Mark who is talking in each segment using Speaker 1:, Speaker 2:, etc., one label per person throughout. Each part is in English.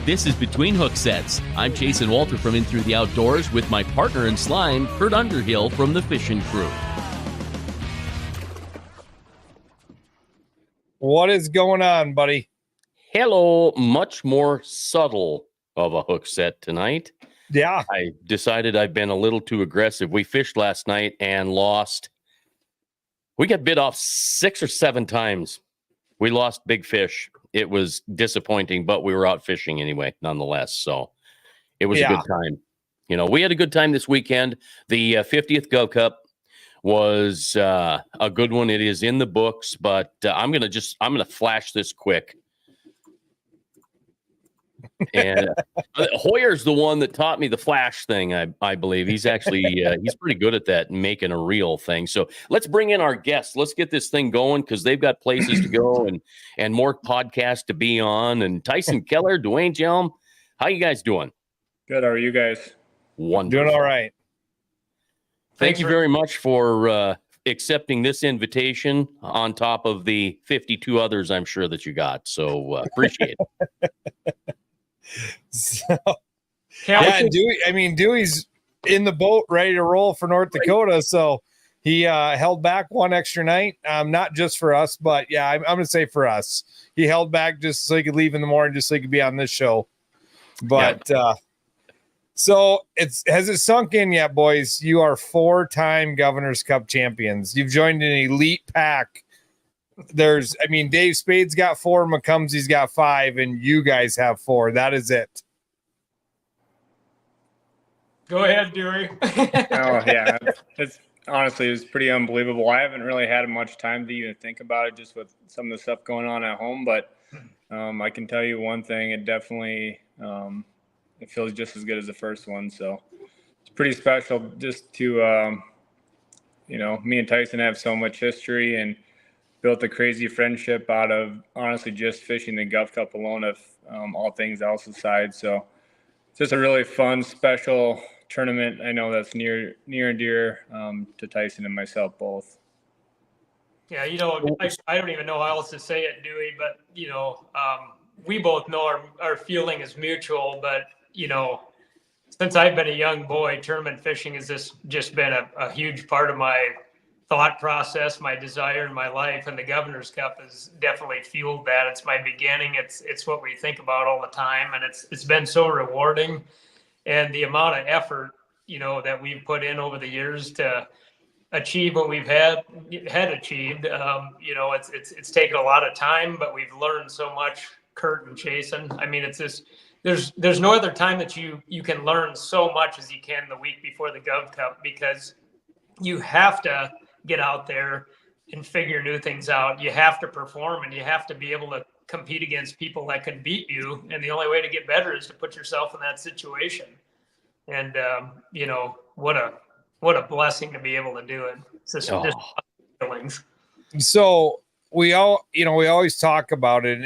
Speaker 1: This is Between Hooksets. I'm Jason Walter from In Through the Outdoors with my partner in slime, Kurt Underhill from the fishing crew.
Speaker 2: What is going on, buddy?
Speaker 1: Hello, much more subtle of a hook set tonight.
Speaker 2: Yeah.
Speaker 1: I decided I've been a little too aggressive. We fished last night and lost. We got bit off 6 or 7 times. We lost big fish. It was disappointing, but we were out fishing anyway, nonetheless. So it was a good time. You know, we had a good time this weekend. The 50th Gov Cup was a good one. It is in the books, but I'm going to flash this quick. And Hoyer's the one that taught me the flash thing, I believe. He's actually he's pretty good at that, making a real thing. So let's bring in our guests. Let's get this thing going because they've got places to go and more podcasts to be on. And Tyson Keller Duane Hjelm, how you guys doing?
Speaker 3: Good. How are you guys?
Speaker 1: Wonderful.
Speaker 2: Doing all right.
Speaker 1: Thank you very much for accepting this invitation on top of the 52 others I'm sure that you got. So appreciate it.
Speaker 2: So, Dewey's in the boat ready to roll for North Dakota. So he held back one extra night, not just for us, but yeah, I'm going to say for us. He held back just so he could leave in the morning, just so he could be on this show. But so has it sunk in yet, boys? You are 4-time Governor's Cup champions. You've joined an elite pack. Dave Spade's got 4, McCumsey's got 5, and you guys have 4. That is it.
Speaker 4: Go ahead, Dewey.
Speaker 3: Oh, yeah. It was pretty unbelievable. I haven't really had much time to even think about it just with some of the stuff going on at home, but I can tell you one thing. It definitely it feels just as good as the first one, so it's pretty special just to, me and Tyson have so much history and built a crazy friendship out of honestly just fishing the Gov Cup alone, if all things else aside. So it's just a really fun, special tournament. I know that's near and dear to Tyson and myself both.
Speaker 4: Yeah, I don't even know how else to say it, Dewey, but, we both know our feeling is mutual, but, since I've been a young boy, tournament fishing has just been a huge part of my thought process, my desire in my life, and the Governor's Cup has definitely fueled that. It's my beginning. It's what we think about all the time, and it's been so rewarding. And the amount of effort, that we've put in over the years to achieve what we've had achieved, it's taken a lot of time, but we've learned so much, Kurt and Jason. I mean, it's just there's no other time that you can learn so much as you can the week before the Gov Cup, because you have to get out there and figure new things out. You have to perform, and you have to be able to compete against people that can beat you. And the only way to get better is to put yourself in that situation. And, what a blessing to be able to do it. It's just feelings.
Speaker 2: So we always talk about it.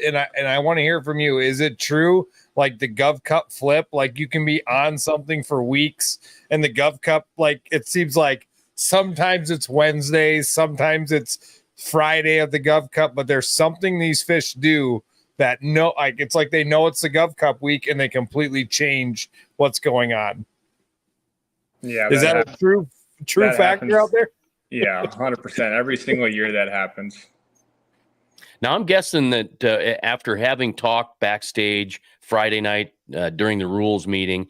Speaker 2: And I want to hear from you. Is it true? Like the Gov Cup flip, like you can be on something for weeks, and the Gov Cup, like it seems like sometimes it's Wednesdays, sometimes it's Friday of the Gov Cup, but there's something these fish do that it's like they know it's the Gov Cup week and they completely change what's going on.
Speaker 3: Yeah.
Speaker 2: Is that a true factor
Speaker 3: happens
Speaker 2: out there?
Speaker 3: Yeah, 100%. Every single year that happens.
Speaker 1: Now, I'm guessing that after having talked backstage Friday night during the rules meeting,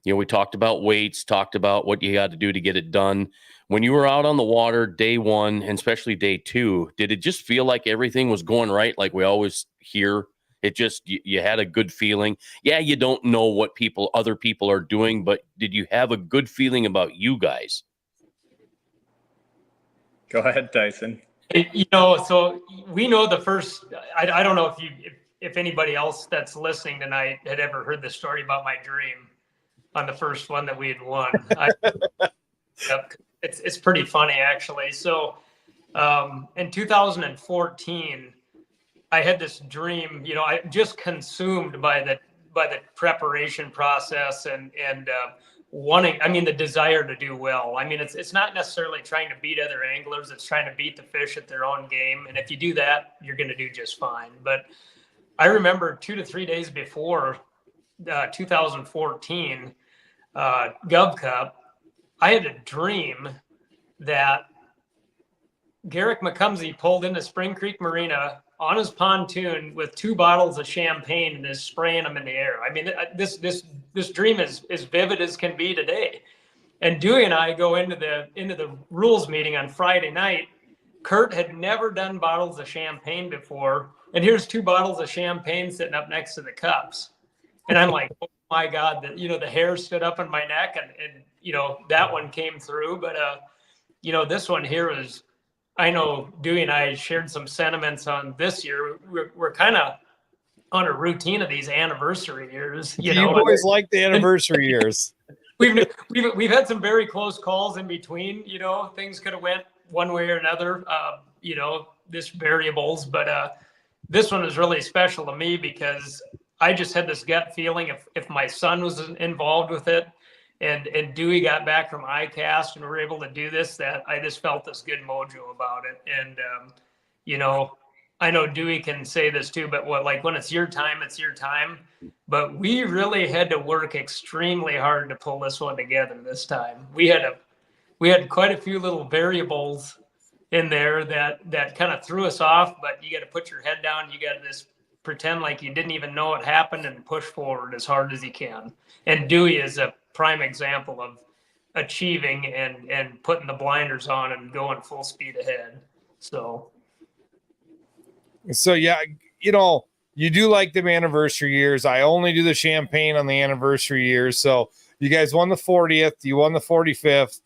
Speaker 1: we talked about weights, talked about what you got to do to get it done. When you were out on the water day 1, and especially day 2, did it just feel like everything was going right? Like we always hear, it just, you had a good feeling. Yeah, you don't know what other people are doing, but did you have a good feeling about you guys?
Speaker 3: Go ahead, Tyson.
Speaker 4: So we know the first, I don't know if anybody else that's listening tonight had ever heard the story about my dream on the first one that we had won. It's pretty funny, actually. So in 2014, I had this dream, I just consumed by the preparation process and the desire to do well. I mean, it's not necessarily trying to beat other anglers. It's trying to beat the fish at their own game. And if you do that, you're going to do just fine. But I remember 2 to 3 days before 2014 Gov Cup, I had a dream that Garrick McCumsey pulled into Spring Creek Marina on his pontoon with 2 bottles of champagne and is spraying them in the air. I mean, this dream is as vivid as can be today. And Dewey and I go into the rules meeting on Friday night. Kurt had never done bottles of champagne before, and here's 2 bottles of champagne sitting up next to the cups. And I'm like, oh my God, the hair stood up on my neck, and that one came through. But this one here is, I know Dewey and I shared some sentiments on this year. We're kind of on a routine of these anniversary years. You
Speaker 2: always like the anniversary years.
Speaker 4: We've had some very close calls in between. Things could have went one way or another. This variables, but this one is really special to me because I just had this gut feeling if my son was involved with it, and Dewey got back from ICAST and we were able to do this, that I just felt this good mojo about it. And, I know Dewey can say this too, but when it's your time, it's your time. But we really had to work extremely hard to pull this one together this time. We had quite a few little variables in there that kind of threw us off, but you got to put your head down. You got to just pretend like you didn't even know it happened and push forward as hard as you can. And Dewey is a prime example of achieving and putting the blinders on and going full speed ahead. So
Speaker 2: yeah, you do like them anniversary years. I only do the champagne on the anniversary years. So you guys won the 40th, you won the 45th,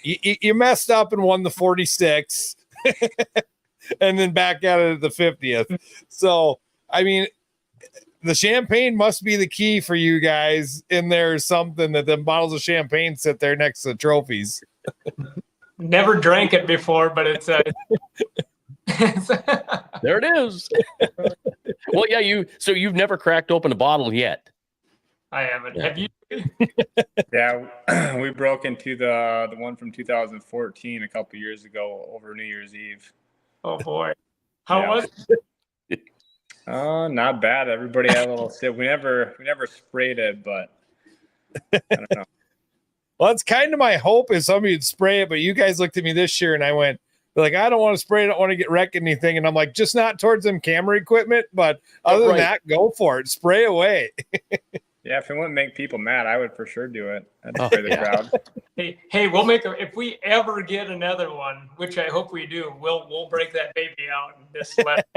Speaker 2: you messed up and won the 46th and then back at it at the 50th. So, I mean, the champagne must be the key for you guys. And there's something that the bottles of champagne sit there next to the trophies.
Speaker 4: Never drank it before, but it's
Speaker 1: there it is. Well, yeah, you've never cracked open a bottle yet.
Speaker 4: I haven't. Have you?
Speaker 3: Yeah, we broke into the one from 2014 a couple years ago over New Year's Eve.
Speaker 4: Oh boy, how was it?
Speaker 3: Not bad. Everybody had a little sip. We never sprayed it, but I don't know.
Speaker 2: Well, that's kind of my hope is somebody would spray it, but you guys looked at me this year and I went, like, I don't want to spray. I don't want to get wrecked anything. And I'm like, just not towards them camera equipment. But other than that, go for it. Spray away.
Speaker 3: Yeah, if it wouldn't make people mad, I would for sure do it. I'd spray the crowd.
Speaker 4: Hey, we'll if we ever get another one, which I hope we do, we'll break that baby out and just let.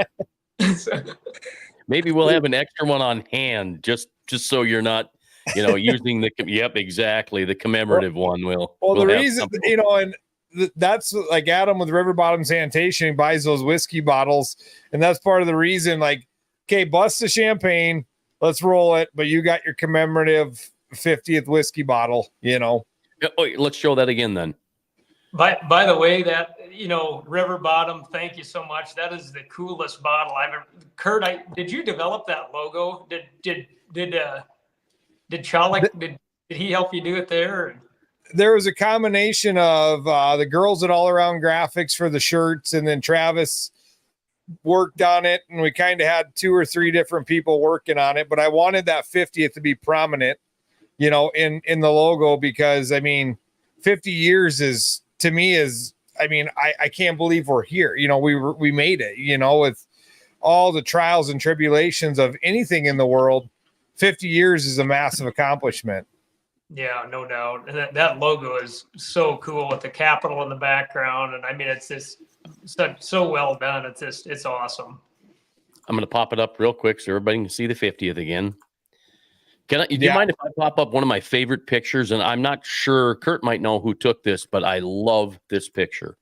Speaker 1: Maybe we'll have an extra one on hand, just so you're not, using the. Yep, exactly, the commemorative one. We'll
Speaker 2: the reason, and that's like Adam with River Bottom Sanitation, he buys those whiskey bottles, and that's part of the reason. Like, okay, bust the champagne, let's roll it, but you got your commemorative 50th whiskey bottle.
Speaker 1: Oh, let's show that again then.
Speaker 4: By the way, that River Bottom, thank you so much. That is the coolest bottle I've ever. Kurt, did you develop that logo? Did Chalik did he help you do it there?
Speaker 2: There was a combination of the girls at All Around Graphics for the shirts, and then Travis worked on it, and we kind of had 2 or 3 different people working on it. But I wanted that 50th to be prominent, in the logo, because 50 years is, to me, I can't believe we're here. We made it. With all the trials and tribulations of anything in the world, 50 years is a massive accomplishment.
Speaker 4: Yeah, no doubt. And that logo is so cool with the capital in the background. And it's just so well done. It's awesome.
Speaker 1: I'm going to pop it up real quick so everybody can see the 50th again. Do you mind if I pop up one of my favorite pictures? And I'm not sure, Kurt might know who took this, but I love this picture.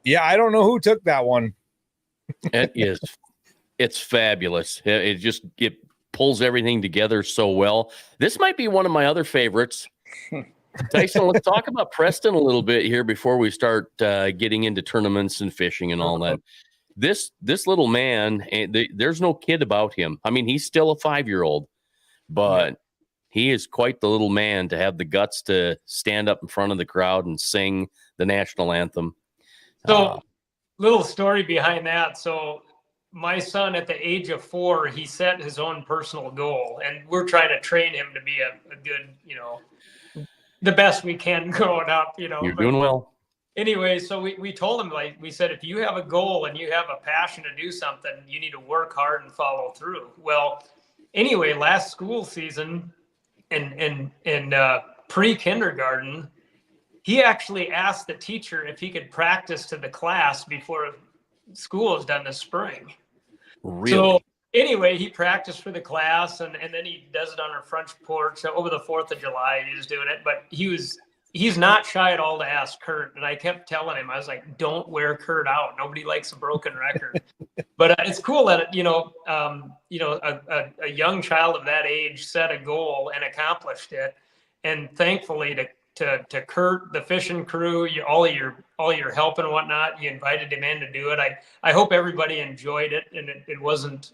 Speaker 2: Yeah, I don't know who took that one.
Speaker 1: It's fabulous. It pulls everything together so well. This might be one of my other favorites. Tyson, let's talk about Preston a little bit here before we start getting into tournaments and fishing and all that. This little man, there's no kid about him. He's still a 5-year-old, but he is quite the little man to have the guts to stand up in front of the crowd and sing the national anthem.
Speaker 4: So, little story behind that. So, my son at the age of 4, he set his own personal goal, and we're trying to train him to be a good, the best we can growing up,
Speaker 1: You're doing well.
Speaker 4: Anyway, so we told him, like we said, if you have a goal and you have a passion to do something, you need to work hard and follow through. Well, anyway, last school season in pre-kindergarten, he actually asked the teacher if he could practice to the class before school is done this spring.
Speaker 1: Really?
Speaker 4: So anyway, he practiced for the class, and then he does it on our front porch over the 4th of July. He was doing it, but he's not shy at all to ask Kurt. And I kept telling him, I was like, don't wear Kurt out. Nobody likes a broken record. But it's cool that, a young child of that age set a goal and accomplished it. And thankfully to Kurt, the fishing crew, all your help and whatnot, you invited him in to do it. I hope everybody enjoyed it, and it wasn't,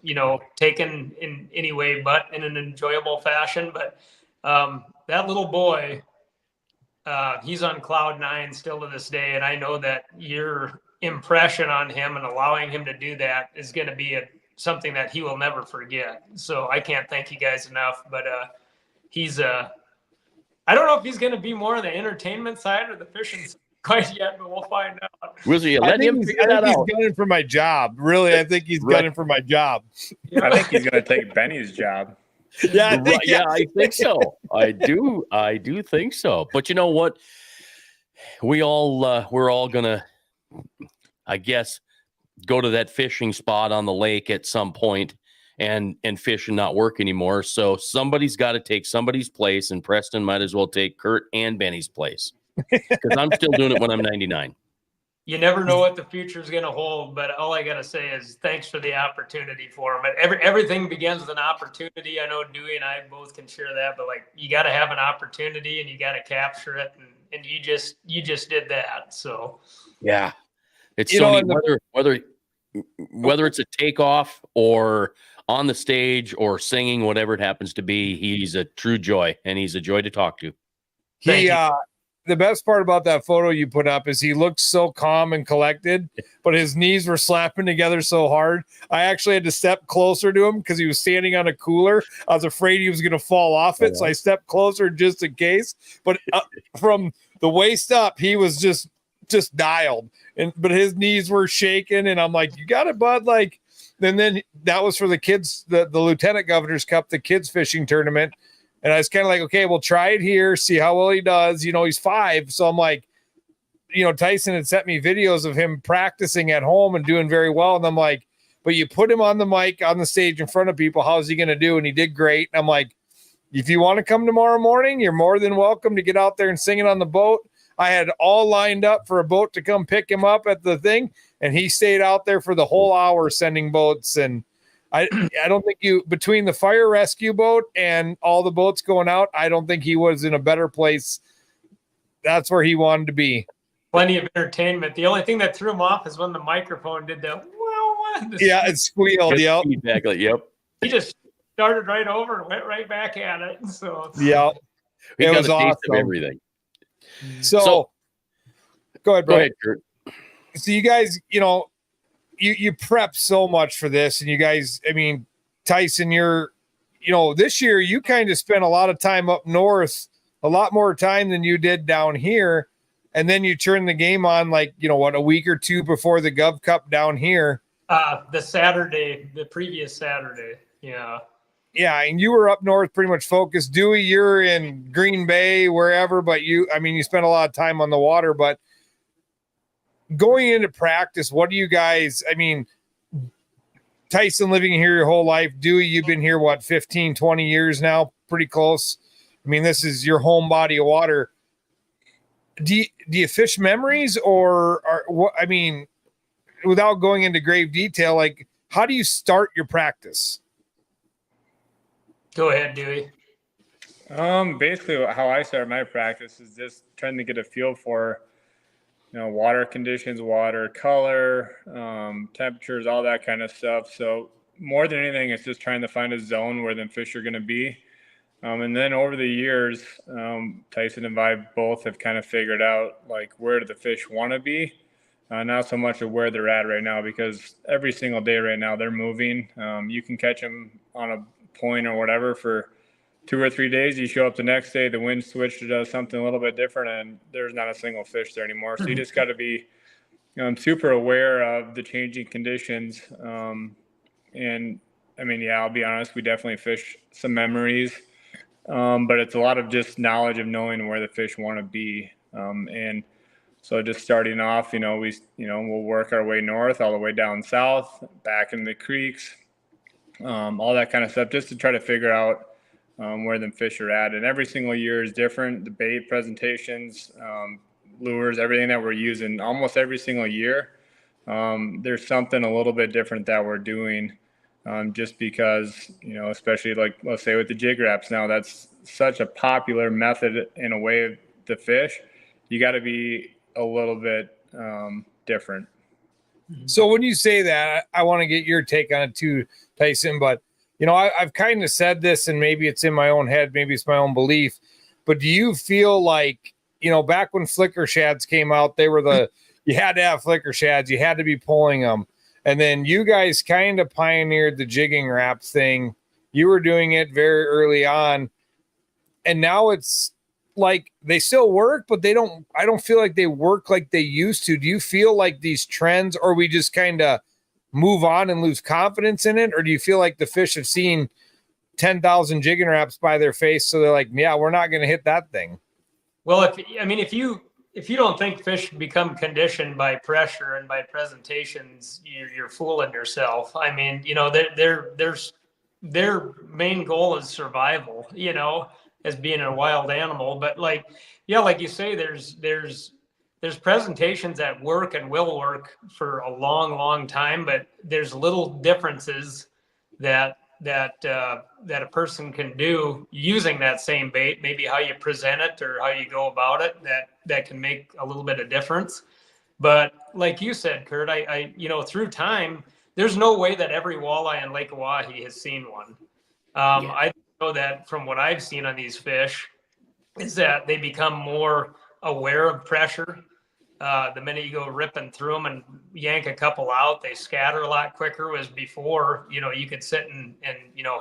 Speaker 4: taken in any way but in an enjoyable fashion. But that little boy, he's on cloud 9 still to this day. And I know that your impression on him and allowing him to do that is going to be something that he will never forget. So I can't thank you guys enough, but he's I don't know if he's going to be more on the entertainment side or the fishing side quite yet, but we'll find out.
Speaker 1: Will you let him figure that out?
Speaker 2: He's gunning for my job. Really, I think he's gunning for my job.
Speaker 3: Yeah. I think he's going to take Benny's job.
Speaker 2: Yeah,
Speaker 1: I think so. I do think so. But you know what? We're all gonna, I guess, go to that fishing spot on the lake at some point and fish and not work anymore. So somebody's got to take somebody's place, and Preston might as well take Kurt and Benny's place, because I'm still doing it when I'm 99.
Speaker 4: You never know what the future is going to hold, but all I got to say is thanks for the opportunity for him. Everything begins with an opportunity. I know Dewey and I both can share that, but like, you got to have an opportunity and you got to capture it. And you just did that. So,
Speaker 1: yeah, it's so neat, whether it's a takeoff or on the stage or singing, whatever it happens to be, he's a true joy, and he's a joy to talk to.
Speaker 2: The best part about that photo you put up is he looked so calm and collected, but his knees were slapping together so hard. I actually had to step closer to him because he was standing on a cooler. I was afraid he was going to fall off it. So I stepped closer just in case, but from the waist up, he was just dialed, but his knees were shaking. And I'm like, you got it, bud. Like, and then that was for the kids, the Lieutenant Governor's Cup, the kids fishing tournament. And I was kind of like, okay, we'll try it here, see how well he does. He's 5. So I'm like, Tyson had sent me videos of him practicing at home and doing very well. And I'm like, but you put him on the mic on the stage in front of people, how's he going to do? And he did great. And I'm like, if you want to come tomorrow morning, you're more than welcome to get out there and sing it on the boat. I had all lined up for a boat to come pick him up at the thing. And he stayed out there for the whole hour sending boats. And I don't think between the fire rescue boat and all the boats going out, I don't think he was in a better place. That's where he wanted to be.
Speaker 4: Plenty of entertainment. The only thing that threw him off is when the microphone did that.
Speaker 2: Yeah, it squealed. Yep.
Speaker 1: Exactly. Yep.
Speaker 4: He just started right over and went right back at it. So
Speaker 2: yeah,
Speaker 1: it was awesome. Of everything.
Speaker 2: So go ahead, bro.
Speaker 1: Go ahead, Kurt.
Speaker 2: So you guys, you prep so much for this, and you guys, I mean, Tyson, this year you kind of spent a lot of time up north, a lot more time than you did down here. And then you turn the game on like, a week or two before the Gov Cup down here.
Speaker 4: The previous Saturday. Yeah.
Speaker 2: Yeah. And you were up north pretty much focused. Dewey, you're in Green Bay, wherever, but you spent a lot of time on the water, but going into practice, what do you guys, Tyson living here your whole life, Dewey, you've been here, 15, 20 years now, pretty close. This is your home body of water. Do you fish memories or what? Without going into grave detail, like how do you start your practice?
Speaker 4: Go ahead, Dewey.
Speaker 3: Basically how I start my practice is just trying to get a feel for water conditions, water color, temperatures, all that kind of stuff. So more than anything, it's just trying to find a zone where the fish are going to be. And then over the years, Tyson and I both have kind of figured out like where do the fish want to be, not so much of where they're at right now, because every single day right now they're moving. You can catch them on a point or whatever for 2 or 3 days. You show up the next day, the wind switched, it does something a little bit different, and there's not a single fish there anymore. So you just got to be super aware of the changing conditions. And I mean, yeah, I'll be honest, we definitely fish some memories. But it's a lot of just knowledge of knowing where the fish want to be. And so just starting off, we'll work our way north, all the way down south, back in the creeks, all that kind of stuff, just to try to figure out where the fish are at. And every single year is different. The bait presentations, lures, everything that we're using, almost every single year, there's something a little bit different that we're doing. Just because, especially like, let's say with the jig wraps now, that's such a popular method in a way of the fish. You got to be a little bit different.
Speaker 2: So when you say that, I want to get your take on it too, Tyson. But, I've kind of said this, and maybe it's in my own head, maybe it's my own belief. But do you feel like, back when flicker shads came out, you had to have flicker shads, you had to be pulling them. And then you guys kind of pioneered the jigging wrap thing. You were doing it very early on. And now it's like they still work, but I don't feel like they work like they used to. Do you feel like these trends, or we just kind of move on and lose confidence in it? Or do you feel like the fish have seen 10,000 jigging wraps by their face, so they're like, yeah, we're not going to hit that thing?
Speaker 4: Well, if you don't think fish become conditioned by pressure and by presentations, you're fooling yourself. I mean, their main goal is survival, as being a wild animal. But like you say, there's presentations that work and will work for a long, long time, but there's little differences that a person can do using that same bait, maybe how you present it or how you go about it, that can make a little bit of difference. But like you said, Kurt, I through time, there's no way that every walleye in Lake Oahe has seen one. I know that from what I've seen on these fish is that they become more aware of pressure. The minute you go ripping through them and yank a couple out, they scatter a lot quicker. Whereas before, you could sit and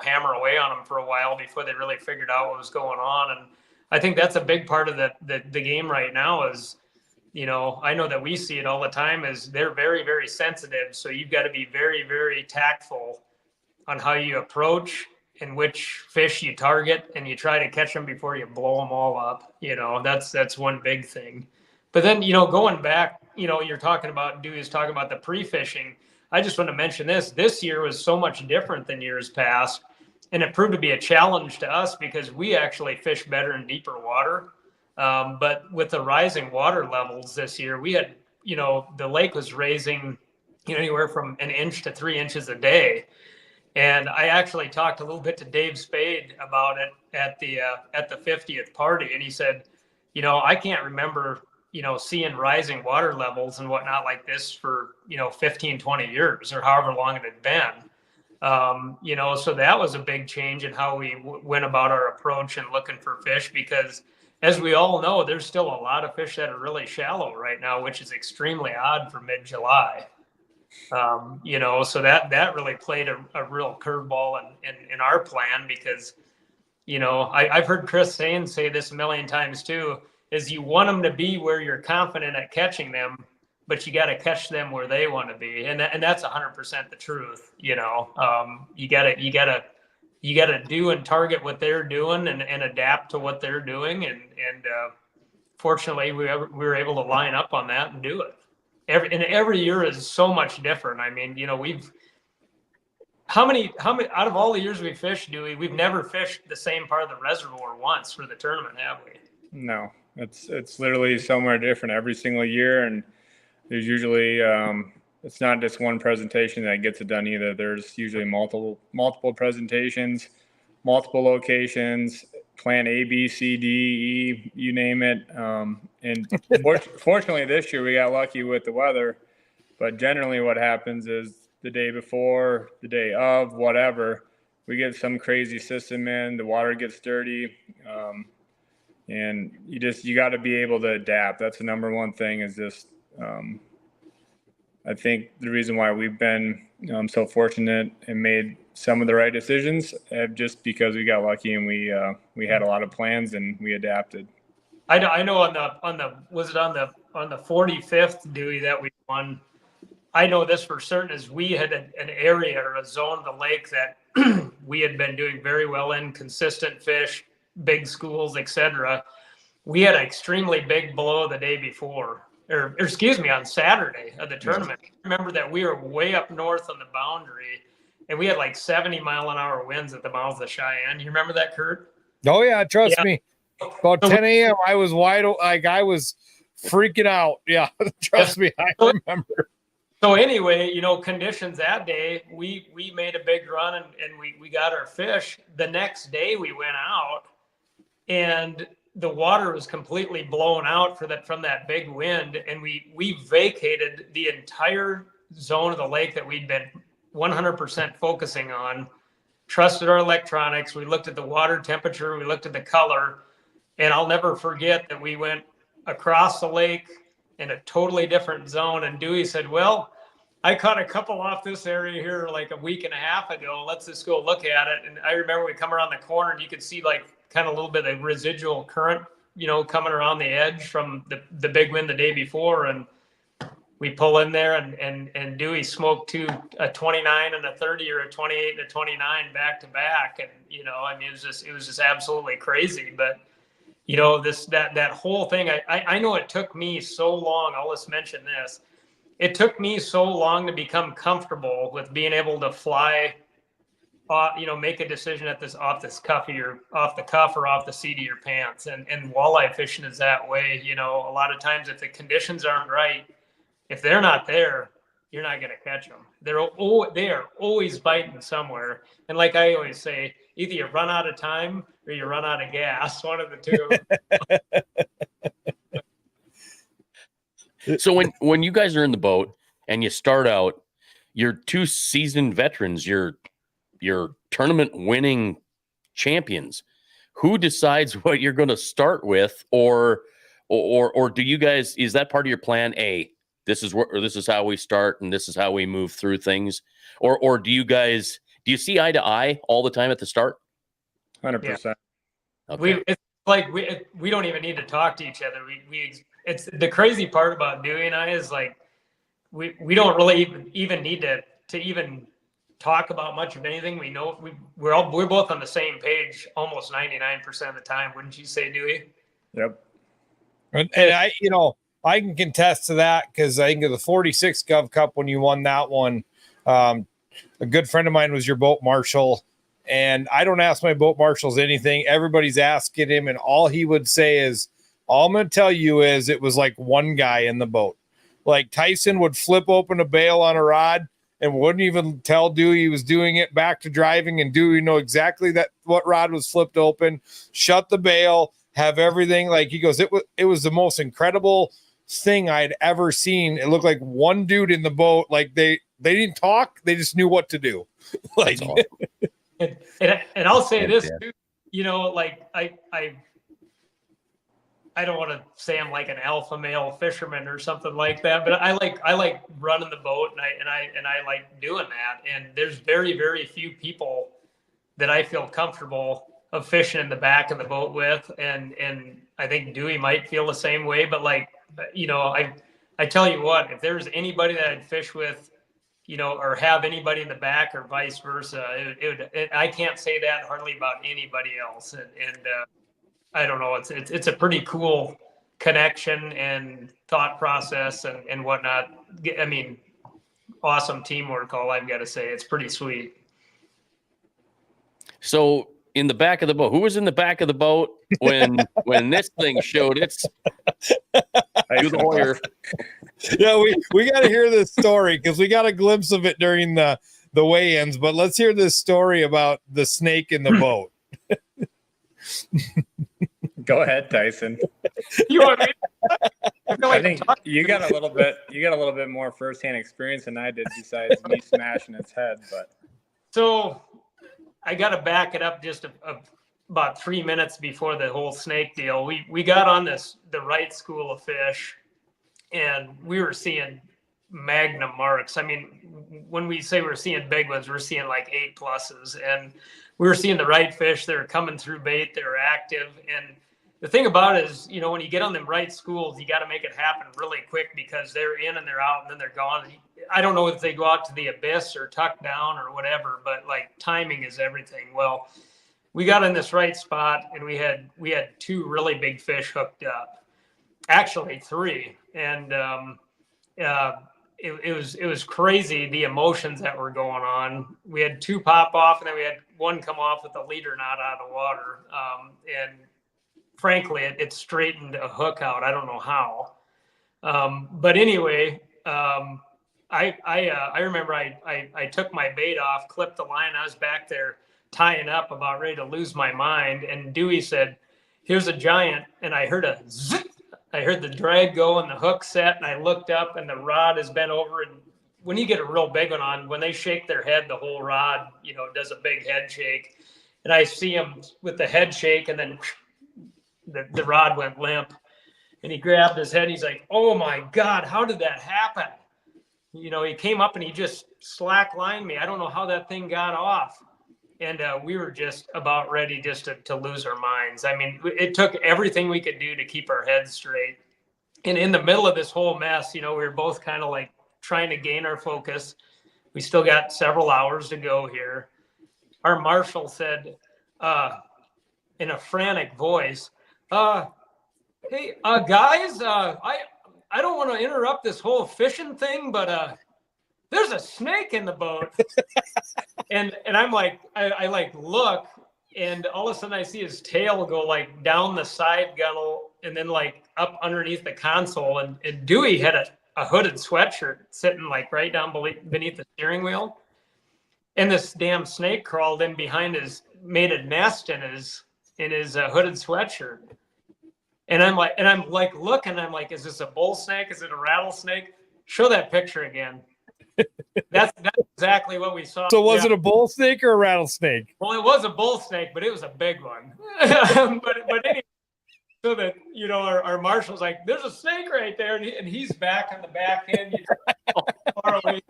Speaker 4: hammer away on them for a while before they really figured out what was going on. And I think that's a big part of the game right now is, I know that we see it all the time, is they're very, very sensitive. So you've got to be very, very tactful on how you approach and which fish you target, and you try to catch them before you blow them all up. That's one big thing. But then, going back, you're talking about, Dewey's talking about the pre-fishing. I just want to mention this year was so much different than years past. And it proved to be a challenge to us because we actually fish better in deeper water. But with the rising water levels this year, we had, the lake was raising, anywhere from 1 inch to 3 inches a day. And I actually talked a little bit to Dave Spade about it at the 50th party. And he said, I can't remember, seeing rising water levels and whatnot like this for, 15, 20 years or however long it had been. So that was a big change in how we went about our approach and looking for fish, because as we all know, there's still a lot of fish that are really shallow right now, which is extremely odd for mid-July. So that really played a real curveball in our plan, because, I've heard Chris say this a million times too, is you want them to be where you're confident at catching them, but you got to catch them where they want to be. And that's 100% the truth. You got to do and target what they're doing and adapt to what they're doing. And fortunately we were able to line up on that and do it. Every year is so much different. I mean, how many out of all the years we fished, Dewey, we've never fished the same part of the reservoir once for the tournament, have we?
Speaker 3: No, it's literally somewhere different every single year. And there's usually, it's not just one presentation that gets it done either. There's usually multiple presentations, multiple locations, plan A, B, C, D, E, you name it. And fortunately this year we got lucky with the weather, but generally what happens is the day before, the day of, whatever, we get some crazy system in, the water gets dirty. And you got to be able to adapt. That's the number one thing is just, I think the reason why we've been so fortunate and made some of the right decisions just because we got lucky and we had a lot of plans and we adapted.
Speaker 4: I know on the 45th Dewey that we won. I know this for certain is we had an area or a zone of the lake that we had been doing very well in, consistent fish, big schools, etc. We had an extremely big blow the day before, or excuse me, on Saturday of the tournament. I remember that we were way up north on the boundary, and we had like 70-mile-an-hour winds at the mouth of the Cheyenne. You remember that, Kurt?
Speaker 2: Oh yeah, trust me. About 10 a.m. I was I was freaking out. Yeah, trust me, I remember.
Speaker 4: So anyway, conditions that day, we made a big run and we got our fish. The next day we went out and the water was completely blown out from that big wind. And we vacated the entire zone of the lake that we'd been 100% focusing on, trusted our electronics. We looked at the water temperature, we looked at the color, and I'll never forget that we went across the lake in a totally different zone. And Dewey said, well, I caught a couple off this area here like a week and a half ago. Let's just go look at it. And I remember we come around the corner and you could see like kind of a little bit of residual current, coming around the edge from the big wind the day before. And we pull in there and Dewey smoked a 29 and a 30 or a 28 and a 29 back to back. And, it was just absolutely crazy. But, that whole thing, I know it took me so long. I'll just mention this. It took me so long to become comfortable with being able to fly, make a decision off the cuff or off the seat of your pants. And walleye fishing is that way. A lot of times if the conditions aren't right, if they're not there, you're not going to catch them. They are always biting somewhere. And like I always say, either you run out of time or you run out of gas, one of the two.
Speaker 1: So when you guys are in the boat and you start out, you're two seasoned veterans, you're tournament winning champions. Who decides what you're going to start with, or do you guys, is that part of your plan A? This is how we start and this is how we move through things, or do you see eye to eye all the time at the start?
Speaker 3: 100%.
Speaker 4: Yeah. Okay. It's like we don't even need to talk to each other. It's the crazy part about Dewey and I is like we don't really even need to even talk about much of anything. We know we're both on the same page almost 99% of the time. Wouldn't you say, Dewey?
Speaker 3: Yep.
Speaker 2: And I can contest to that because I think of the 46 Gov Cup when you won that one. A good friend of mine was your boat marshal, and I don't ask my boat marshals anything. Everybody's asking him, and all he would say is, all I'm going to tell you is it was like one guy in the boat. Like Tyson would flip open a bail on a rod and wouldn't even tell Dewey he was doing it, back to driving, and Dewey know exactly what rod was flipped open, shut the bail, have everything. Like he goes, it was the most incredible thing I'd ever seen. It looked like one dude in the boat. Like they didn't talk. They just knew what to do. Like,
Speaker 1: awesome.
Speaker 4: and I'll say this too, like I don't want to say I'm like an alpha male fisherman or something like that, but I like running the boat and I like doing that. And there's very, very few people that I feel comfortable of fishing in the back of the boat with. And I think Dewey might feel the same way, but like, I tell you what, if there's anybody that I'd fish with, or have anybody in the back or vice versa, I can't say that hardly about anybody else. And I don't know. It's a pretty cool connection and thought process and whatnot. I mean, awesome teamwork. All I've got to say, it's pretty sweet.
Speaker 1: So in the back of the boat, who was in the back of the boat when this thing showed its to the Hoyer?
Speaker 2: Yeah, we got to hear this story because we got a glimpse of it during the weigh-ins. But let's hear this story about the snake in the boat.
Speaker 3: Go ahead, Tyson.
Speaker 4: You want me?
Speaker 3: I think you got a little bit more firsthand experience than I did, besides me smashing its head. But
Speaker 4: so I got to back it up just about 3 minutes before the whole snake deal. We got on the right school of fish, and we were seeing magnum marks. I mean, when we say we're seeing big ones, we're seeing like 8+, and we were seeing the right fish. They were coming through bait. They were active. And the thing about it is, you know, when you get on them right schools, you got to make it happen really quick because they're in and they're out and then they're gone. I don't know if they go out to the abyss or tuck down or whatever, but like timing is everything. Well, we got in this right spot and we had 2 really big fish hooked up, actually 3. And it was crazy, the emotions that were going on. We had 2 pop off and then we had 1 come off with the leader knot out of the water. And frankly, it straightened a hook out. I don't know how. But anyway, I remember I took my bait off, clipped the line. I was back there tying up, about ready to lose my mind. And Dewey said, "Here's a giant." And I heard a zip. I heard the drag go and the hook set. And I looked up and the rod has been over. And when you get a real big one on, when they shake their head, the whole rod, you know, does a big head shake. And I see him with the head shake, and then the rod went limp. And he grabbed his head. He's like, "Oh my God, how did that happen?" You know, he came up and he just slack lined me. I don't know how that thing got off. And we were just about ready just to lose our minds. I mean, it took everything we could do to keep our heads straight. And in the middle of this whole mess, you know, we were both kind of like trying to gain our focus. We still got several hours to go here. Our marshal said in a frantic voice, "Hey, guys, I don't want to interrupt this whole fishing thing, but there's a snake in the boat." and I'm like, I like look, and all of a sudden I see his tail go like down the side gunnel and then like up underneath the console. And Dewey had a hooded sweatshirt sitting like right down beneath the steering wheel. And this damn snake crawled in behind made a nest in his hooded sweatshirt. And I'm like looking, I'm like, is this a bull snake? Is it a rattlesnake? Show that picture again. That's exactly what we saw.
Speaker 2: So was it a bull snake or a rattlesnake?
Speaker 4: Well, it was a bull snake, but it was a big one. but anyway, so that, you know, our marshal's like, "There's a snake right there," and he's back on the back end. Far away.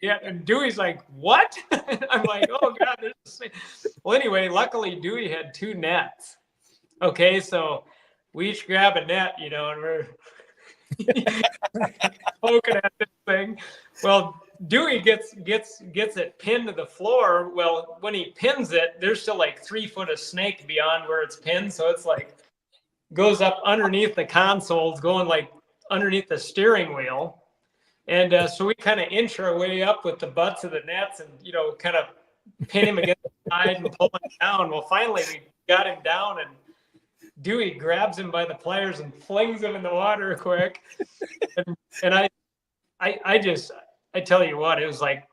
Speaker 4: Yeah, and Dewey's like, "What?" I'm like, "Oh God, there's a snake." Well, anyway, luckily Dewey had 2 nets. Okay, so we each grab a net, you know, and we're poking at this thing. Well, Dewey gets it pinned to the floor. Well, when he pins it, there's still like 3 foot of snake beyond where it's pinned. So it's like goes up underneath the consoles, going like underneath the steering wheel. And so we kind of inch our way up with the butts of the nets and, you know, kind of pin him against the side and pull him down. Well, finally we got him down, and Dewey grabs him by the pliers and flings him in the water quick. And I tell you what, it was like,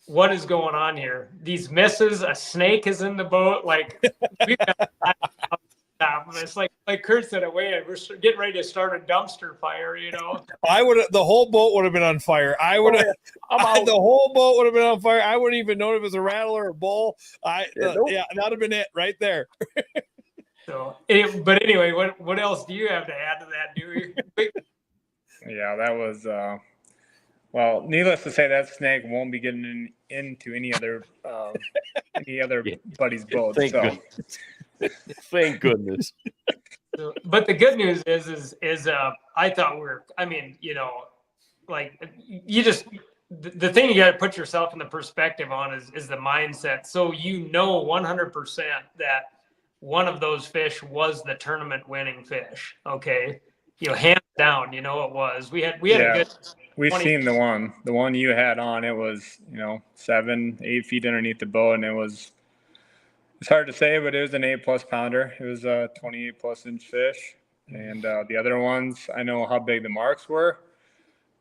Speaker 4: what is going on here? These misses, a snake is in the boat. Like, we got it's like Kurt said, we're getting ready to start a dumpster fire, you know.
Speaker 2: The whole boat would have been on fire. The whole boat would have been on fire. I wouldn't even know if it was a rattler or a bull. Yeah, that'd have been it right there.
Speaker 4: So, but anyway, what else do you have to add to that, Dewey?
Speaker 3: Yeah, that was well, needless to say, that snake won't be getting into any other buddy's boat.
Speaker 1: Thank goodness. Thank goodness.
Speaker 4: So, but the good news is I thought you know, like you just the thing you got to put yourself in the perspective on is the mindset. So you know 100% that one of those fish was the tournament winning fish. Okay, you know, hands down, you know it was. We had a good.
Speaker 3: We've seen the one you had on. It was, you know, 7-8 feet underneath the boat, and it's hard to say, but it was an 8+ pounder. It was a 28+ inch fish, and the other ones, I know how big the marks were,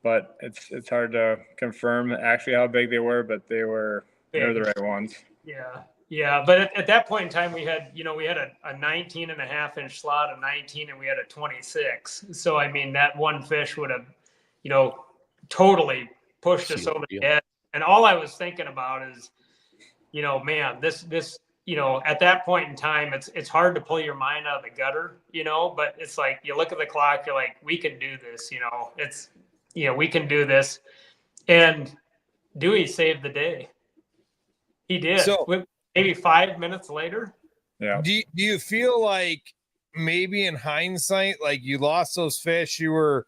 Speaker 3: but it's hard to confirm actually how big they were, but they're the right ones.
Speaker 4: Yeah. But at that point in time, we had a 19.5 inch slot, a 19, and we had a 26. So I mean, that one fish would have, you know, totally pushed us over the edge. And all I was thinking about is, you know, man, this at that point in time, it's hard to pull your mind out of the gutter, but it's like, you look at the clock, you're like, we can do this, we can do this. And Dewey saved the day. He did.
Speaker 2: So
Speaker 4: maybe 5 minutes later.
Speaker 3: Yeah.
Speaker 2: Do you feel like maybe in hindsight, like you lost those fish, you were,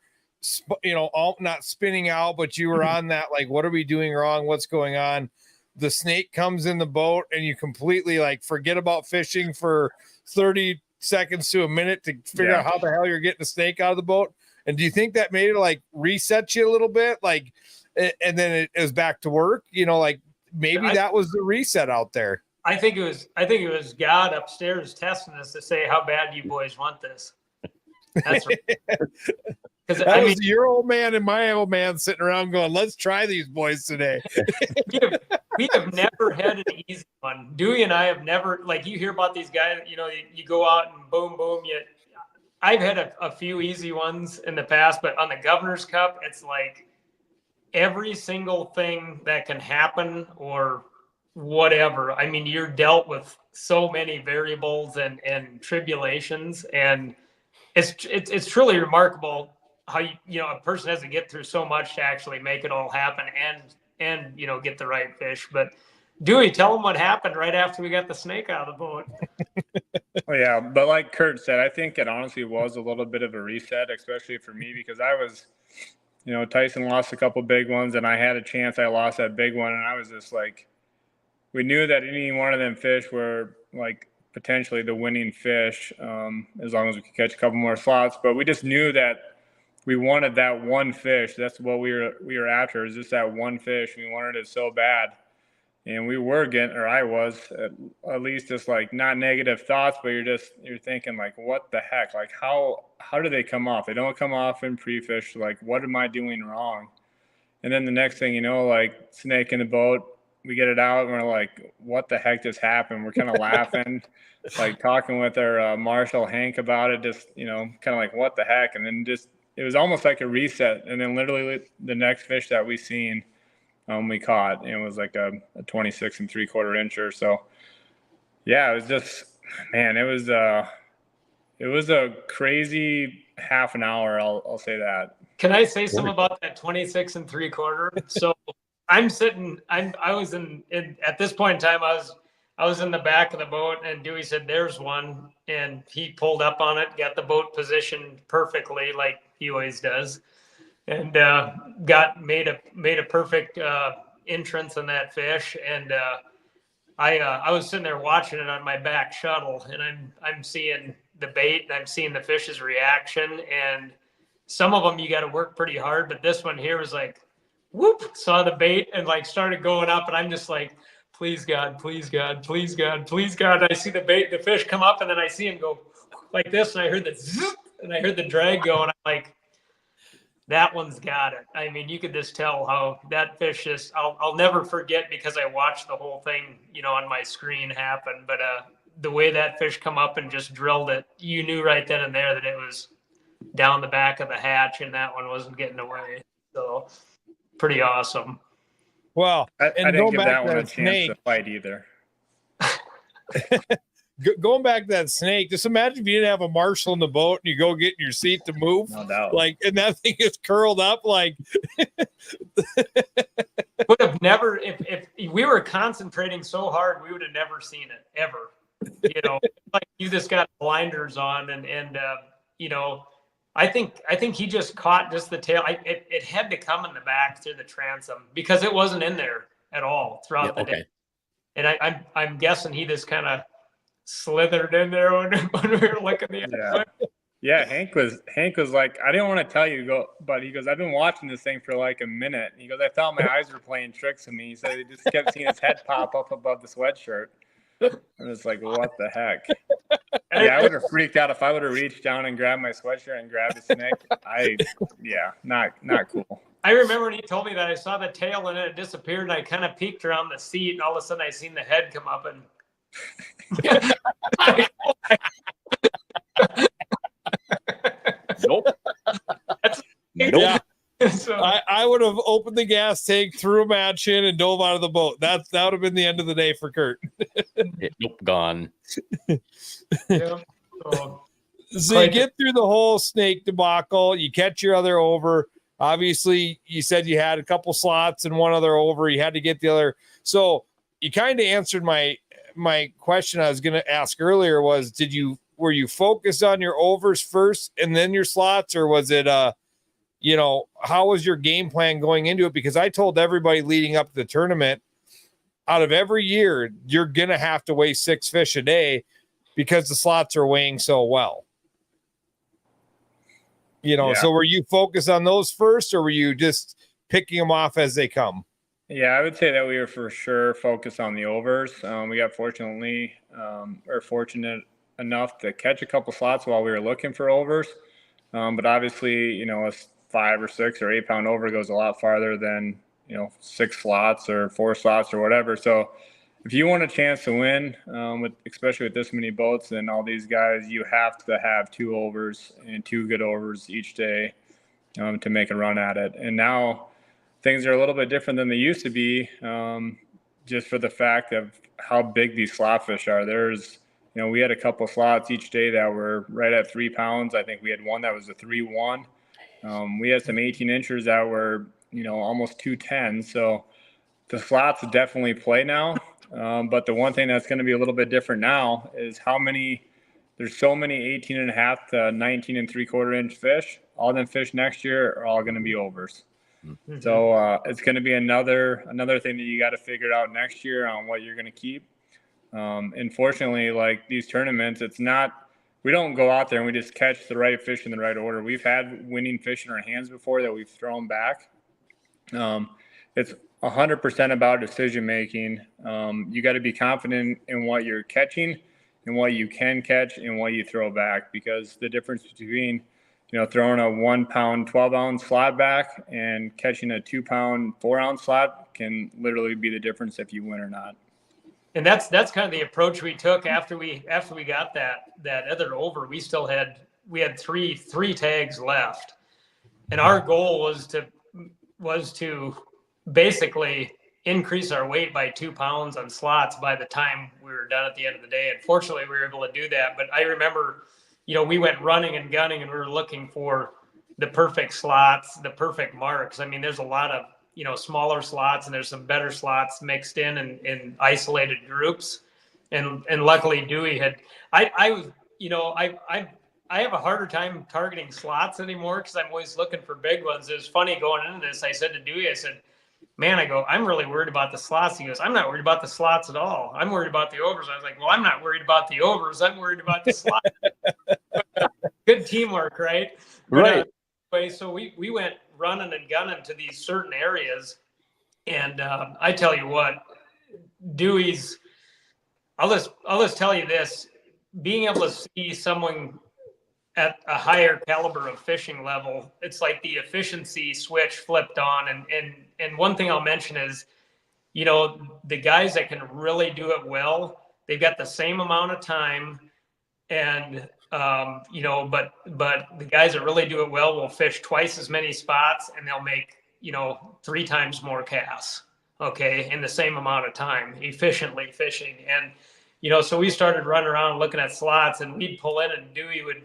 Speaker 2: all not spinning out, but you were on that, like, what are we doing wrong? What's going on? The snake comes in the boat and you completely like forget about fishing for 30 seconds to a minute to figure out how the hell you're getting the snake out of the boat. And do you think that made it like reset you a little bit? Like, and then it was back to work, like maybe that was the reset out there.
Speaker 4: I think it was God upstairs testing us to say, how bad you boys want this. That's right.
Speaker 2: That was your old man and my old man sitting around going, let's try these boys today.
Speaker 4: we have never had an easy one. Dewey and I have never, like, you hear about these guys, you go out and boom, boom. I've had a few easy ones in the past, but on the Governor's Cup, it's like every single thing that can happen or whatever. I mean, you're dealt with so many variables and tribulations, and it's truly remarkable how a person has to get through so much to actually make it all happen and get the right fish. But Dewey, tell them what happened right after we got the snake out of the boat.
Speaker 3: Oh yeah, but like Kurt said, I think it honestly was a little bit of a reset, especially for me, because I was, Tyson lost a couple big ones, and I had a chance. I lost that big one, and I was just like, we knew that any one of them fish were like potentially the winning fish, as long as we could catch a couple more slots. But we just knew that we wanted that one fish. That's what we were after, is just that one fish. We wanted it so bad. And we were getting, or I was at least just like not negative thoughts, but you're thinking like, what the heck? Like how do they come off? They don't come off in pre-fish. Like, what am I doing wrong? And then the next thing you know, like snake in the boat, we get it out and we're like, what the heck just happened? We're kind of laughing, like talking with our Marshal Hank about it, just, kind of like, what the heck? And then it was almost like a reset. And then literally the next fish that we seen, we caught, and it was like a 26 3/4 incher. So yeah, it was just, man, it was a crazy half an hour. I'll say that.
Speaker 4: Can I say something about that 26 3/4? So I'm sitting, I was in at this point in time, I was in the back of the boat, and Dewey said, there's one. And he pulled up on it, got the boat positioned perfectly like he always does. And made a perfect entrance on that fish. And I was sitting there watching it on my back shuttle, and I'm seeing the bait, and I'm seeing the fish's reaction. And some of them you got to work pretty hard, but this one here was like, whoop, saw the bait and like started going up, and I'm just like, please God, please God, please God, please God. And I see the fish come up, and then I see him go like this, and I heard the zzz, and I heard the drag go, and I'm like, that one's got it. I mean, you could just tell how that fish just, I'll never forget, because I watched the whole thing, on my screen happen. But the way that fish come up and just drilled it, you knew right then and there that it was down the back of the hatch, and that one wasn't getting away. So pretty awesome.
Speaker 2: Well,
Speaker 3: I didn't give that one a chance to fight either.
Speaker 2: Going back to that snake, just imagine if you didn't have a marshal in the boat and you go get in your seat to move.
Speaker 3: No doubt.
Speaker 2: Like, and that thing is curled up like.
Speaker 4: Would have never, if we were concentrating so hard, we would have never seen it ever. Like you just got blinders on, and I think he just caught just the tail. It had to come in the back through the transom, because it wasn't in there at all throughout the day. And I'm guessing he just kind of slithered in there when we were looking the other way.
Speaker 3: Yeah, Hank was like, I didn't want to tell you, but he goes, I've been watching this thing for like a minute. And he goes, I thought my eyes were playing tricks with me. He said he just kept seeing his head pop up above the sweatshirt. And it's like, what the heck? Yeah, I would have freaked out if I would have reached down and grabbed my sweatshirt and grabbed the snake. Not cool.
Speaker 4: I remember when he told me that, I saw the tail and it disappeared, and I kind of peeked around the seat, and all of a sudden I seen the head come up, and
Speaker 1: Nope.
Speaker 4: Yeah. So
Speaker 2: I would have opened the gas tank, threw a match in, and dove out of the boat. That would have been the end of the day for Kurt.
Speaker 1: Nope, gone.
Speaker 4: yeah. So,
Speaker 2: So you get through the whole snake debacle. You catch your other over. Obviously, you said you had a couple slots and one other over. You had to get the other. So you kind of answered my question I was going to ask earlier was, were you focused on your overs first and then your slots, or was it, how was your game plan going into it? Because I told everybody leading up to the tournament, out of every year, you're going to have to weigh 6 fish a day because the slots are weighing so well. So were you focused on those first, or were you just picking them off as they come?
Speaker 3: Yeah, I would say that we were for sure focused on the overs. We got fortunate enough to catch a couple slots while we were looking for overs. But obviously, a 5 or 6 or 8 pound over goes a lot farther than, 6 slots or 4 slots or whatever. So if you want a chance to win, especially with this many boats and all these guys, you have to have 2 overs and 2 good overs each day to make a run at it. And now things are a little bit different than they used to be, just for the fact of how big these slot fish are. There's, we had a couple slots each day that were right at 3 pounds. I think we had one that was a 3-1. We had some 18 inchers that were, almost 210. So the slots definitely play now. But the one thing that's going to be a little bit different now is there's so many 18.5 to 19 3/4 inch fish. All them fish next year are all going to be overs. Mm-hmm. So it's going to be another thing that you got to figure out next year on what you're going to keep. Unfortunately, like these tournaments, we don't go out there and we just catch the right fish in the right order. We've had winning fish in our hands before that we've thrown back. It's 100% about decision making. You got to be confident in what you're catching and what you can catch and what you throw back, because the difference between throwing a 1 pound 12-ounce slot back and catching a 2 pound 4-ounce slot can literally be the difference if you win or not.
Speaker 4: And that's kind of the approach we took after we got that other over. We had three tags left, and our goal was to basically increase our weight by 2 pounds on slots by the time we were done at the end of the day. And fortunately, we were able to do that. But I remember, we went running and gunning, and we were looking for the perfect slots, the perfect marks. I mean, there's a lot of smaller slots, and there's some better slots mixed in isolated groups. And luckily Dewey had, I have a harder time targeting slots anymore because I'm always looking for big ones. It was funny going into this. I said to Dewey, I said, man, I'm really worried about the slots. He goes, I'm not worried about the slots at all. I'm worried about the overs. I was like, well, I'm not worried about the overs. I'm worried about the slots. Good teamwork, right?
Speaker 1: Right.
Speaker 4: Anyway, so we went running and gunning to these certain areas. And I tell you what, Dewey's, I'll just tell you this, being able to see someone at a higher caliber of fishing level, it's like the efficiency switch flipped on. And one thing I'll mention is, the guys that can really do it well, they've got the same amount of time, and but the guys that really do it well will fish twice as many spots, and they'll make 3 times more casts, okay, in the same amount of time, efficiently fishing. And so we started running around looking at slots, and we'd pull in, and Dewey would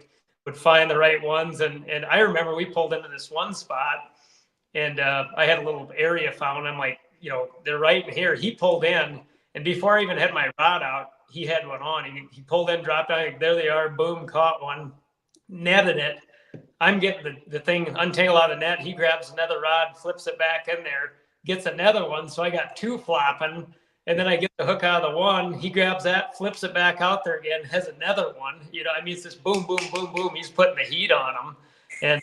Speaker 4: find the right ones. And I remember we pulled into this one spot, and I had a little area found. I'm like, they're right in here. He pulled in, and before I even had my rod out, he had one on. He pulled in, dropped down. There they are. Boom, caught one, netted it. I'm getting the thing untangled out of the net. He grabs another rod, flips it back in there, gets another one. So I got 2 flopping. And then I get the hook out of the one. He grabs that, flips it back out there again, has another one. It's just boom, boom, boom, boom. He's putting the heat on them. And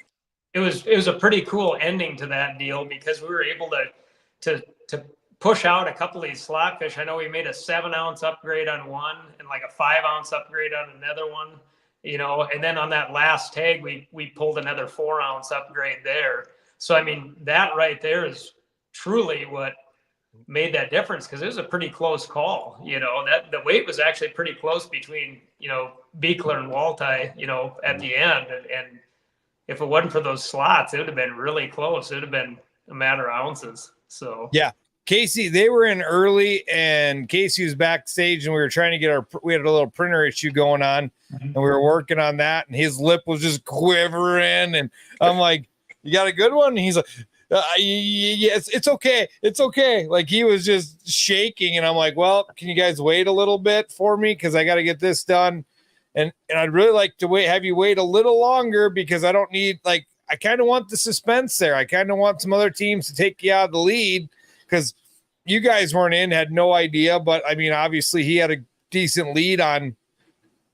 Speaker 4: it was a pretty cool ending to that deal, because we were able to push out a couple of these slot fish. I know we made a 7-ounce upgrade on one and like a 5-ounce upgrade on another one, and then on that last tag, we pulled another 4-ounce upgrade there. So, I mean, that right there is truly what made that difference, because it was a pretty close call. That the weight was actually pretty close between Beekler and Walti at the end, and if it wasn't for those slots, it would have been really close. It would have been a matter of ounces. So
Speaker 2: yeah, Casey, they were in early, and Casey was backstage, and we were trying to get we had a little printer issue going on, and we were working on that, and his lip was just quivering, and I'm like, "You got a good one?" And he's like, "Yes, it's okay, it's okay." Like, he was just shaking, and I'm like, "Well, can you guys wait a little bit for me, because I got to get this done." And I'd really like to have you wait a little longer, because I don't need, like, I kind of want the suspense there. I kind of want some other teams to take you out of the lead, because you guys weren't in, had no idea. But I mean, obviously he had a decent lead on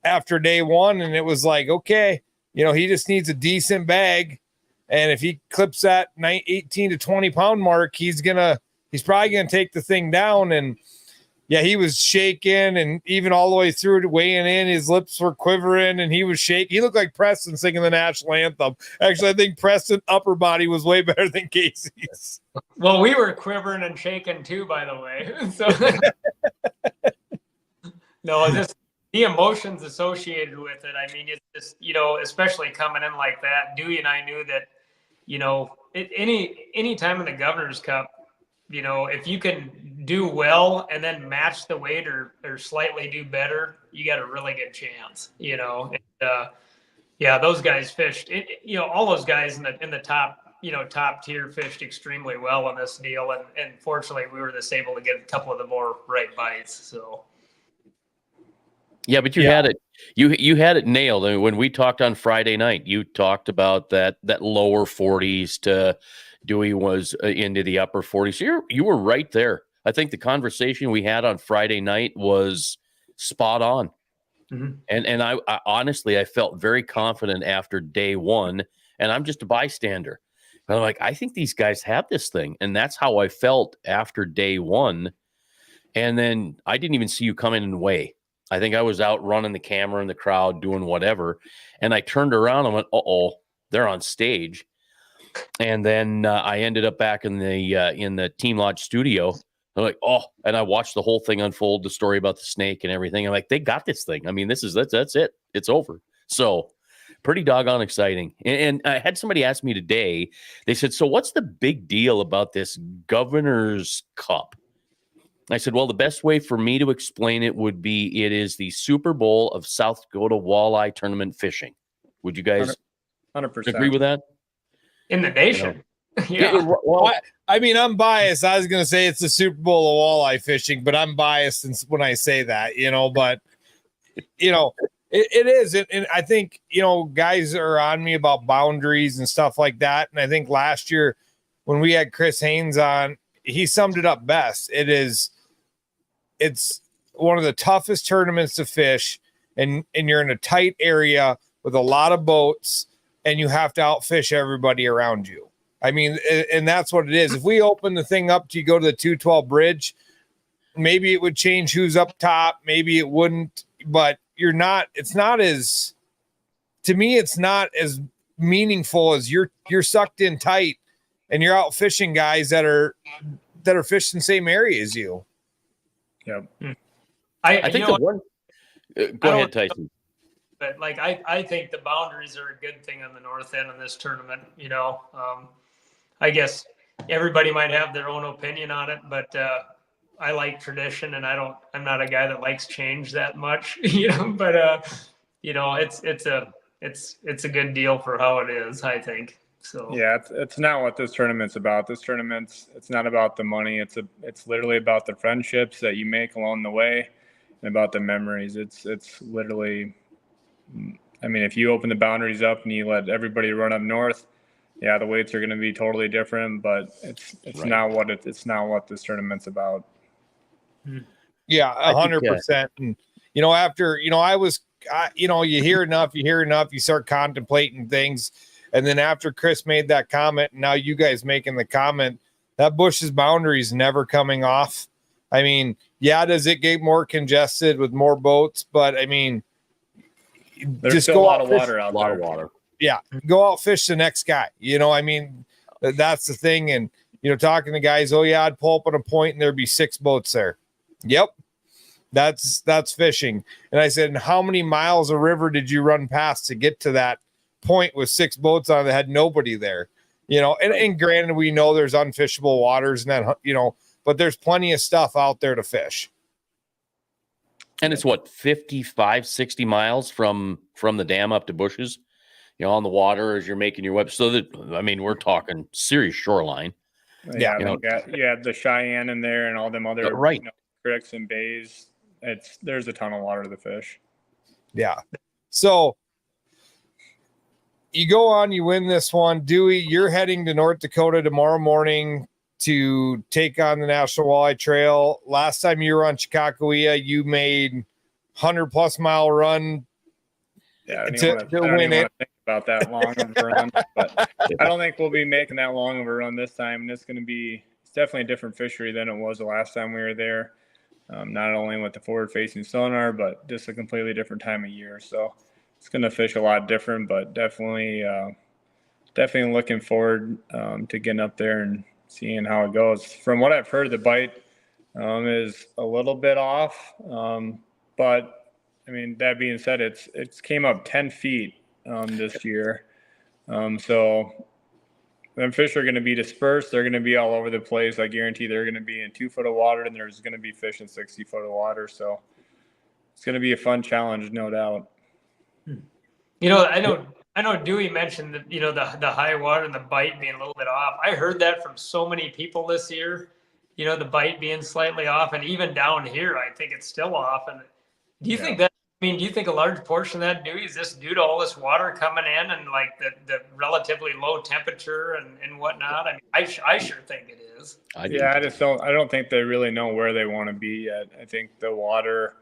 Speaker 2: after day one, and it was like, okay, he just needs a decent bag. And if he clips that 18 to 20 pound mark, he's probably going to take the thing down. And yeah, he was shaking, and even all the way through to weighing in, his lips were quivering, and he was shaking. He looked like Preston singing the national anthem. Actually, I think Preston's upper body was way better than Casey's.
Speaker 4: Well, we were quivering and shaking too, by the way. So no, just the emotions associated with it. I mean, it's just, especially coming in like that. Dewey and I knew that, any time in the Governor's Cup, if you can do well and then match the weight or slightly do better, you got a really good chance, yeah, those guys fished, all those guys in the top, top tier fished extremely well on this deal. And fortunately we were just able to get a couple of the more right bites. So.
Speaker 1: Yeah, but you had it. You had it nailed. I mean, when we talked on Friday night, you talked about that lower 40s to Dewey was into the upper 40s. So you were right there. I think the conversation we had on Friday night was spot on. Mm-hmm. And I honestly, I felt very confident after day one, and I'm just a bystander. But I'm like, I think these guys have this thing. And that's how I felt after day one. And then I didn't even see you come in and weigh. I think I was out running the camera in the crowd, doing whatever. And I turned around and went, uh-oh, they're on stage. And then I ended up back in the Team Lodge studio. I'm like, oh, and I watched the whole thing unfold, the story about the snake and everything. I'm like, they got this thing. I mean, that's it. It's over. So pretty doggone exciting. And I had somebody ask me today, they said, so what's the big deal about this Governor's Cup? I said, well, the best way for me to explain it would be it is the Super Bowl of South Dakota walleye tournament fishing. Would you guys
Speaker 3: 100%
Speaker 1: agree with that?
Speaker 4: In the nation. Yeah.
Speaker 2: Well, I mean, I'm biased. I was going to say it's the Super Bowl of walleye fishing, but I'm biased when I say that, but it is. And I think, guys are on me about boundaries and stuff like that. And I think last year when we had Chris Haynes on, he summed it up best. It's one of the toughest tournaments to fish, and you're in a tight area with a lot of boats, and you have to outfish everybody around you. I mean, and that's what it is. If we open the thing up to you go to the 212 bridge, maybe it would change who's up top. Maybe it wouldn't, but it's not as meaningful as you're sucked in tight and you're out fishing guys that are fishing the same area as you.
Speaker 3: Yep.
Speaker 1: I think go ahead, Tyson.
Speaker 4: But I think the boundaries are a good thing on the north end of this tournament. I guess everybody might have their own opinion on it, but I like tradition, and I'm not a guy that likes change that much, but it's a good deal for how it is, I think. So
Speaker 3: yeah, it's not what this tournament's about. It's not about the money. It's literally about the friendships that you make along the way and about the memories. It's literally, I mean, if you open the boundaries up and you let everybody run up north, yeah, the weights are going to be totally different, but it's right. It's not what this tournament's about.
Speaker 2: Yeah, 100%. And after you hear enough, you start contemplating things. And then after Chris made that comment, and now you guys making the comment, that Bush's boundaries never coming off. I mean, yeah, does it get more congested with more boats? But I mean,
Speaker 3: there's
Speaker 2: just
Speaker 3: still
Speaker 2: go
Speaker 3: a lot
Speaker 2: out
Speaker 3: of
Speaker 2: fish.
Speaker 3: water out there. A lot of water.
Speaker 2: Yeah, go out fish the next guy. I mean, that's the thing. And talking to guys, oh yeah, I'd pull up on a point and there'd be 6 boats there. Yep, that's fishing. And I said, and how many miles of river did you run past to get to that point with 6 boats on that had nobody there, and granted, we know there's unfishable waters and that, but there's plenty of stuff out there to fish.
Speaker 1: And it's what, 55, 60 miles from the dam up to Bushes, on the water as you're making your web. So that, we're talking serious shoreline.
Speaker 3: Yeah. You have the Cheyenne in there and all them other creeks and bays. There's a ton of water to fish.
Speaker 2: Yeah. So you go on, you win this one. Dewey, you're heading to North Dakota tomorrow morning to take on the National Walleye Trail. Last time you were on Chicagoia, you made 100+ mile run to win it.
Speaker 3: Think about that long of a run, but I don't think we'll be making that long of a run this time. And it's definitely a different fishery than it was the last time we were there. Not only with the forward-facing sonar, but just a completely different time of year. So it's going to fish a lot different, but definitely looking forward to getting up there and seeing how it goes. From what I've heard, the bite is a little bit off, but that being said, it's came up 10 feet this year. So them fish are going to be dispersed. They're going to be all over the place. I guarantee they're going to be in 2 foot of water, and there's going to be fish in 60 foot of water. So it's going to be a fun challenge, no doubt.
Speaker 4: I know Dewey mentioned that, the high water and the bite being a little bit off. I heard that from so many people this year, the bite being slightly off, and even down here, I think it's still off. And do you think do you think a large portion of that, Dewey, is just due to all this water coming in and like the relatively low temperature and whatnot? I sure think it is.
Speaker 3: I don't think they really know where they want to be yet. I think the water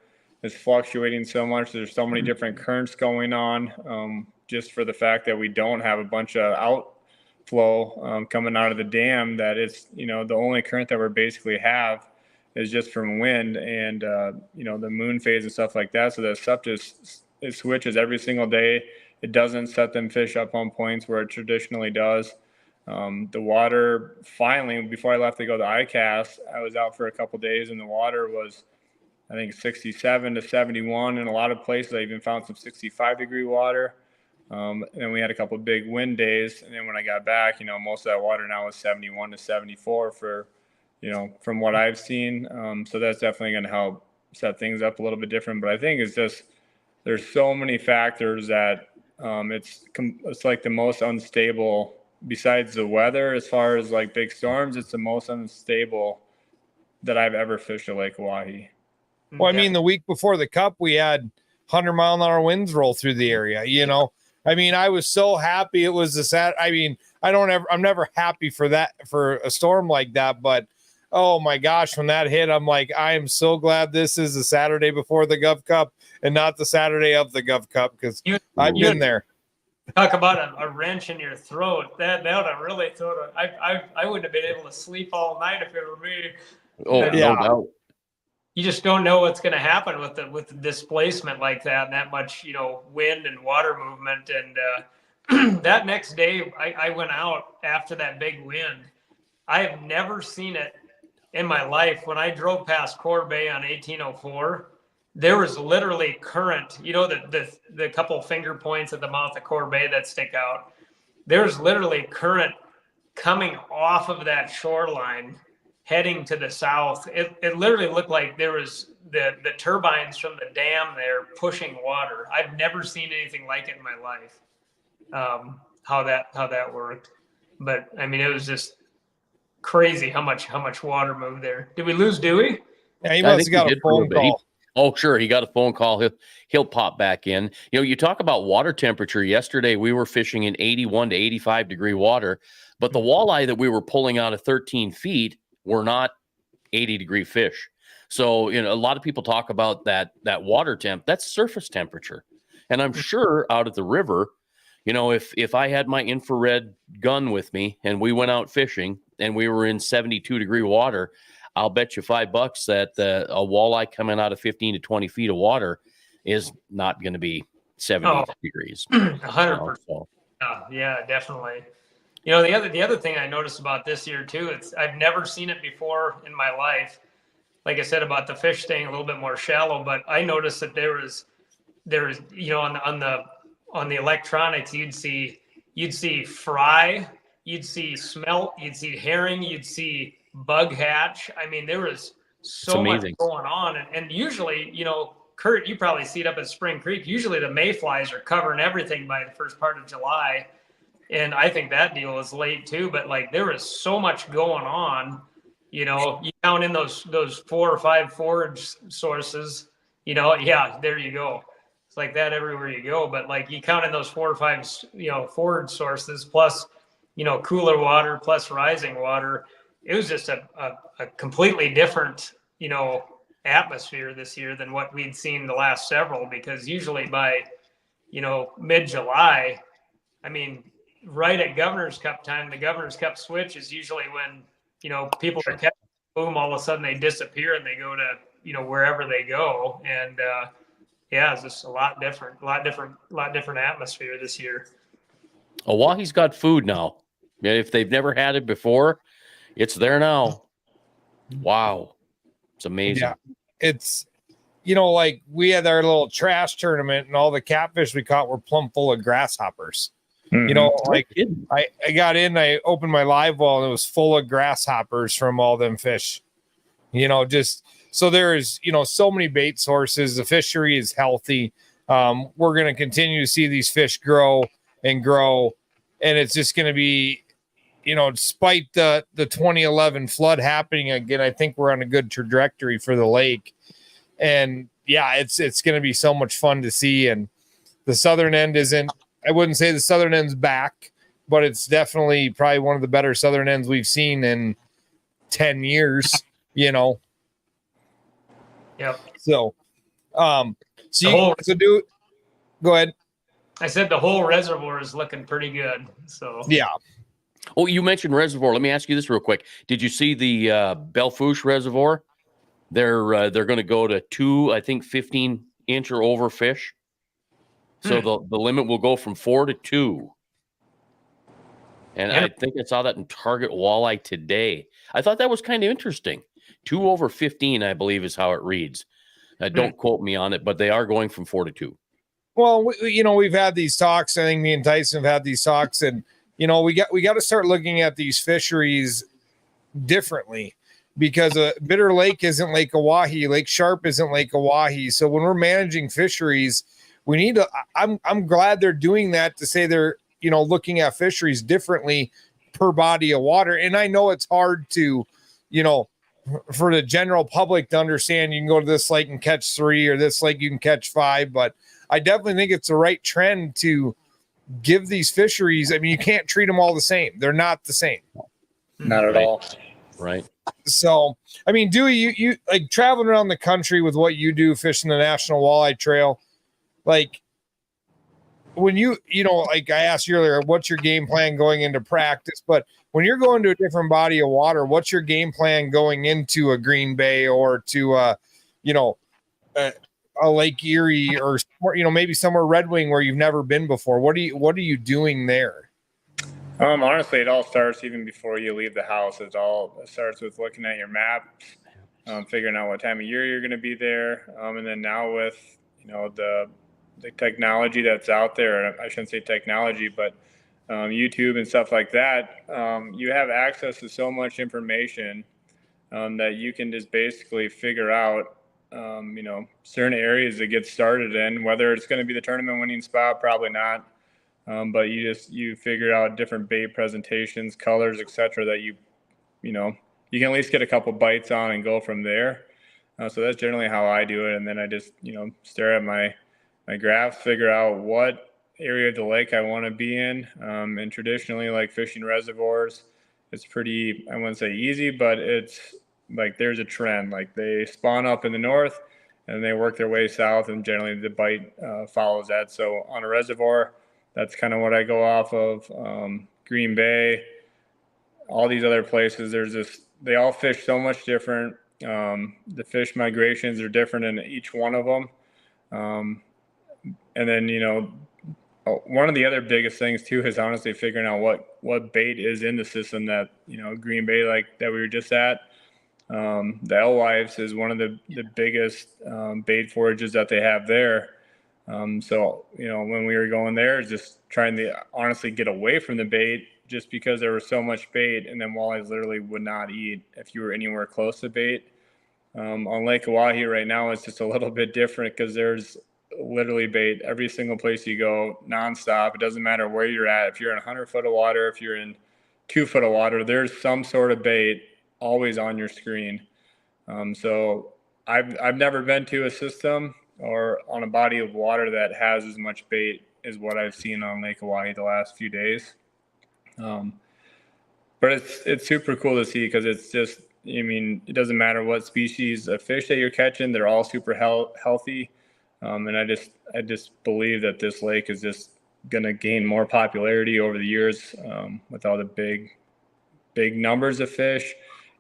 Speaker 3: is fluctuating so much. There's so many different currents going on, just for the fact that we don't have a bunch of outflow coming out of the dam, that it's, the only current that we basically have is just from wind and, the moon phase and stuff like that. So that stuff it switches every single day. It doesn't set them fish up on points where it traditionally does. The water, finally, before I left to go to ICAST, I was out for a couple of days and the water was, I think, 67 to 71. In a lot of places, I even found some 65-degree water. And then we had a couple of big wind days. And then when I got back, most of that water now is 71 to 74 for, from what I've seen. So that's definitely going to help set things up a little bit different. But I think it's just, there's so many factors that it's like the most unstable besides the weather. As far as like big storms, it's the most unstable that I've ever fished at Lake Oahe.
Speaker 2: Well, the week before the Cup, we had 100-mile-an-hour winds roll through the area, I was so happy it was I'm never happy for a storm like that, but oh my gosh, when that hit, I'm like, I am so glad this is the Saturday before the Gov Cup and not the Saturday of the Gov Cup, because I've been there.
Speaker 4: Talk about a wrench in your throat. That would have really I wouldn't have been able to sleep all night if it were me.
Speaker 1: Oh, yeah. No doubt.
Speaker 4: You just don't know what's going to happen with the displacement like that and that much, wind and water movement. And that next day, I went out after that big wind. I have never seen it in my life. When I drove past Core Bay on 1804, there was literally current, the couple finger points at the mouth of Core Bay that stick out. There's literally current coming off of that shoreline heading to the south. It literally looked like there was the turbines from the dam there pushing water. I've never seen anything like it in my life. How that worked. But it was just crazy how much water moved there. Did we lose Dewey?
Speaker 2: Yeah, he must have got a phone call.
Speaker 1: Oh, sure. He got a phone call. He'll pop back in. You talk about water temperature. Yesterday, we were fishing in 81 to 85 degree water, but the walleye that we were pulling out of 13 feet were not 80-degree fish. So, a lot of people talk about that water temp. That's surface temperature. And I'm sure out at the river, if I had my infrared gun with me and we went out fishing and we were in 72-degree water, I'll bet you $5 that a walleye coming out of 15 to 20 feet of water is not going to be 70 degrees.
Speaker 4: 100%. Yeah, definitely. The other thing I noticed about this year too, I've never seen it before in my life. Like I said about the fish staying a little bit more shallow, but I noticed that there was on the on the electronics, you'd see fry, you'd see smelt, you'd see herring, you'd see bug hatch. I mean, there was so much going on. And usually, you know, Kurt, you probably see it up at Spring Creek. Usually the mayflies are covering everything by the first part of July. And I think that deal is late too, but like there was so much going on, you know, you count in those 4 or 5 forage sources, you know, yeah, there you go. It's like that everywhere you go. But like you count in those 4 or 5, you know, forage sources plus, you know, cooler water plus rising water. It was just a completely different, you know, atmosphere this year than what we'd seen the last several, because usually by, you know, mid-July, I mean, right at Governor's Cup time, the Governor's Cup switch is usually when, you know, people are catching, boom, all of a sudden they disappear and they go to, you know, wherever they go. And yeah, it's just a lot different atmosphere this year.
Speaker 1: Oahu's got food now. If they've never had it before, it's there now. Wow. It's amazing. Yeah.
Speaker 2: It's, you know, like we had our little trash tournament and all the catfish we caught were plumb full of grasshoppers. Mm-hmm. You know, like I got in, I opened my live well and it was full of grasshoppers from all them fish. You know, just so there's, you know, so many bait sources. The fishery is healthy. We're going to continue to see these fish grow and grow. And it's just going to be, you know, despite the 2011 flood happening again, I think we're on a good trajectory for the lake. And yeah, it's going to be so much fun to see. And the southern end isn't, I wouldn't say the southern end's back, but it's definitely probably one of the better southern ends we've seen in 10 years, you know?
Speaker 4: Yep.
Speaker 2: So, go ahead.
Speaker 4: I said the whole reservoir is looking pretty good. So,
Speaker 2: yeah.
Speaker 1: Oh, you mentioned reservoir. Let me ask you this real quick. Did you see the Belfouche Reservoir? They're going to go to 2, I think, 15-inch or over fish. So the limit will go from 4 to 2. And I think I saw that in Target Walleye today. I thought that was kind of interesting. 2 over 15, I believe, is how it reads. Don't quote me on it, but they are going from 4 to 2.
Speaker 2: Well, you know, we've had these talks. I think me and Tyson have had these talks, and you know, we got to start looking at these fisheries differently, because Bitter Lake isn't Lake Oahe, Lake Sharp isn't Lake Oahe. So when we're managing fisheries, we need to. I'm glad they're doing that, to say they're, you know, looking at fisheries differently per body of water. And I know it's hard to, you know, for the general public to understand. You can go to this lake and catch 3, or this lake you can catch 5, but I definitely think it's the right trend to give these fisheries. I mean, you can't treat them all the same. They're not the same.
Speaker 3: Not at all.
Speaker 1: Right.
Speaker 2: So, I mean, Dewey, you like traveling around the country with what you do, fishing the National Walleye Trail. Like when you know, like I asked you earlier, what's your game plan going into practice? But when you're going to a different body of water, what's your game plan going into a Green Bay or to, you know, a Lake Erie, or, you know, maybe somewhere Red Wing where you've never been before? What are you doing there?
Speaker 3: Honestly, it all starts even before you leave the house. It starts with looking at your map, figuring out what time of year you're going to be there. And then now with, you know, the technology that's out there, I shouldn't say technology, but YouTube and stuff like that, you have access to so much information that you can just basically figure out, you know, certain areas to get started in. Whether it's going to be the tournament winning spot, probably not. But you figure out different bait presentations, colors, etc., that you know, you can at least get a couple bites on and go from there. So that's generally how I do it. And then I just, you know, stare at my graphs, figure out what area of the lake I want to be in. And traditionally, like fishing reservoirs, it's pretty, I wouldn't say easy, but it's like there's a trend. Like they spawn up in the north and they work their way south, and generally the bite follows that. So on a reservoir, that's kind of what I go off of. Green Bay, all these other places, they all fish so much different. The fish migrations are different in each one of them. And then, you know, one of the other biggest things too is honestly figuring out what bait is in the system that, you know, Green Bay, like that we were just at. The alewives is one of the biggest bait forages that they have there. So, when we were going there, just trying to honestly get away from the bait just because there was so much bait. And then walleyes literally would not eat if you were anywhere close to bait. On Lake Oahe right now, it's just a little bit different because there's literally bait every single place you go nonstop. It doesn't matter where you're at. If you're in 100 foot of water, if you're in 2 foot of water, there's some sort of bait always on your screen. So I've never been to a system or on a body of water that has as much bait as what I've seen on Lake Oahe the last few days. But it's super cool to see because it's just, it doesn't matter what species of fish that you're catching, they're all super healthy. And I just believe that this lake is just going to gain more popularity over the years with all the big numbers of fish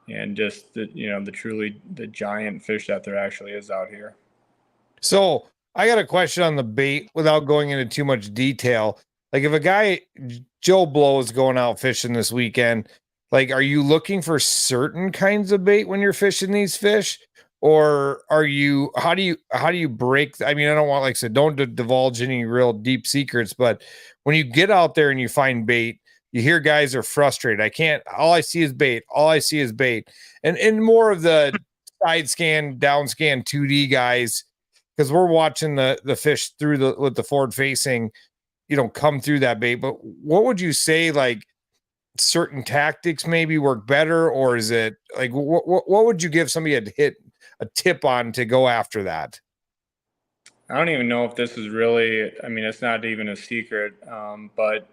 Speaker 3: and just the giant fish that there actually is out here.
Speaker 2: So I got a question on the bait without going into too much detail. Like if a guy, Joe Blow, is going out fishing this weekend, like, are you looking for certain kinds of bait when you're fishing these fish? Or how do you break? I mean, I don't want, like I said, don't divulge any real deep secrets, but when you get out there and you find bait, you hear guys are frustrated. All I see is bait. All I see is bait. And more of the side scan, down scan 2D guys, because we're watching the fish with the forward facing, come through that bait. But what would you say, like, certain tactics maybe work better, or is it like, what would you give somebody a tip on to go after that?
Speaker 3: I don't even know if this is really, it's not even a secret. But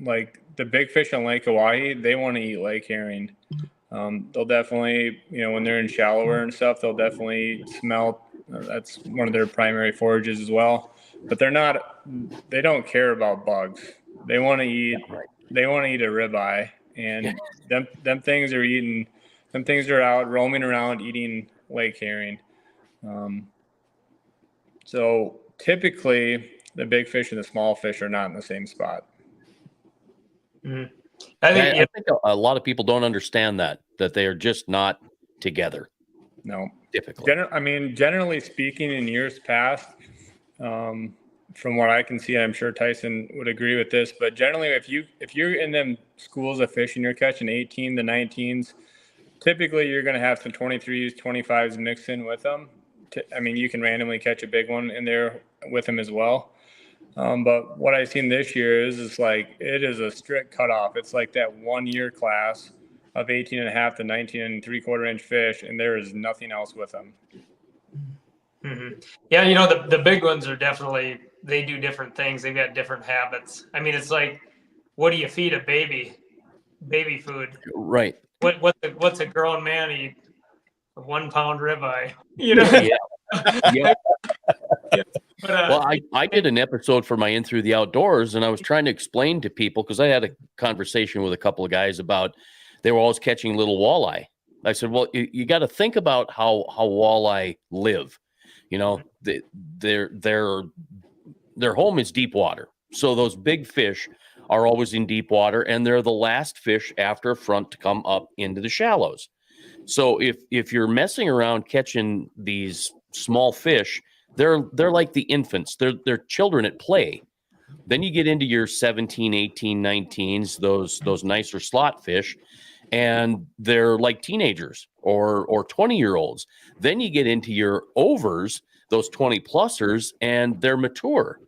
Speaker 3: like the big fish on Lake Oahe, they want to eat lake herring. They'll definitely, when they're in shallower and stuff, they'll definitely smelt. That's one of their primary forages as well. But they don't care about bugs. They want to eat a ribeye, and them things are out roaming around eating lake herring. So typically the big fish and the small fish are not in the same spot.
Speaker 4: Mm-hmm.
Speaker 1: I think a lot of people don't understand that they are just not together.
Speaker 3: No,
Speaker 1: typically.
Speaker 3: Generally speaking, in years past, from what I can see, I'm sure Tyson would agree with this, but generally if you're in them schools of fish and you're catching 18 to 19s, typically you're going to have some 23s, 25s mixed in with them. You can randomly catch a big one in there with them as well. But what I've seen this year is like, it is a strict cutoff. It's like that 1 year class of 18 and a half to 19 and 3/4 inch fish, and there is nothing else with them.
Speaker 4: Mm-hmm. Yeah, the big ones are definitely, they do different things. They've got different habits. It's like, what do you feed a baby? Baby food,
Speaker 1: right?
Speaker 4: What's a grown man eat? A 1 pound ribeye,
Speaker 1: Yeah.
Speaker 4: But,
Speaker 1: well, I did an episode for my In Through the Outdoors, and I was trying to explain to people, because I had a conversation with a couple of guys about, they were always catching little walleye. I said, well, you got to think about how walleye live. Their home is deep water. So those big fish are always in deep water, and they're the last fish after a front to come up into the shallows. So if you're messing around catching these small fish, they're like the infants. They're children at play. Then you get into your 17, 18, 19s, those nicer slot fish, and they're like teenagers or 20-year-olds. Then you get into your overs, those 20-plusers, and they're mature,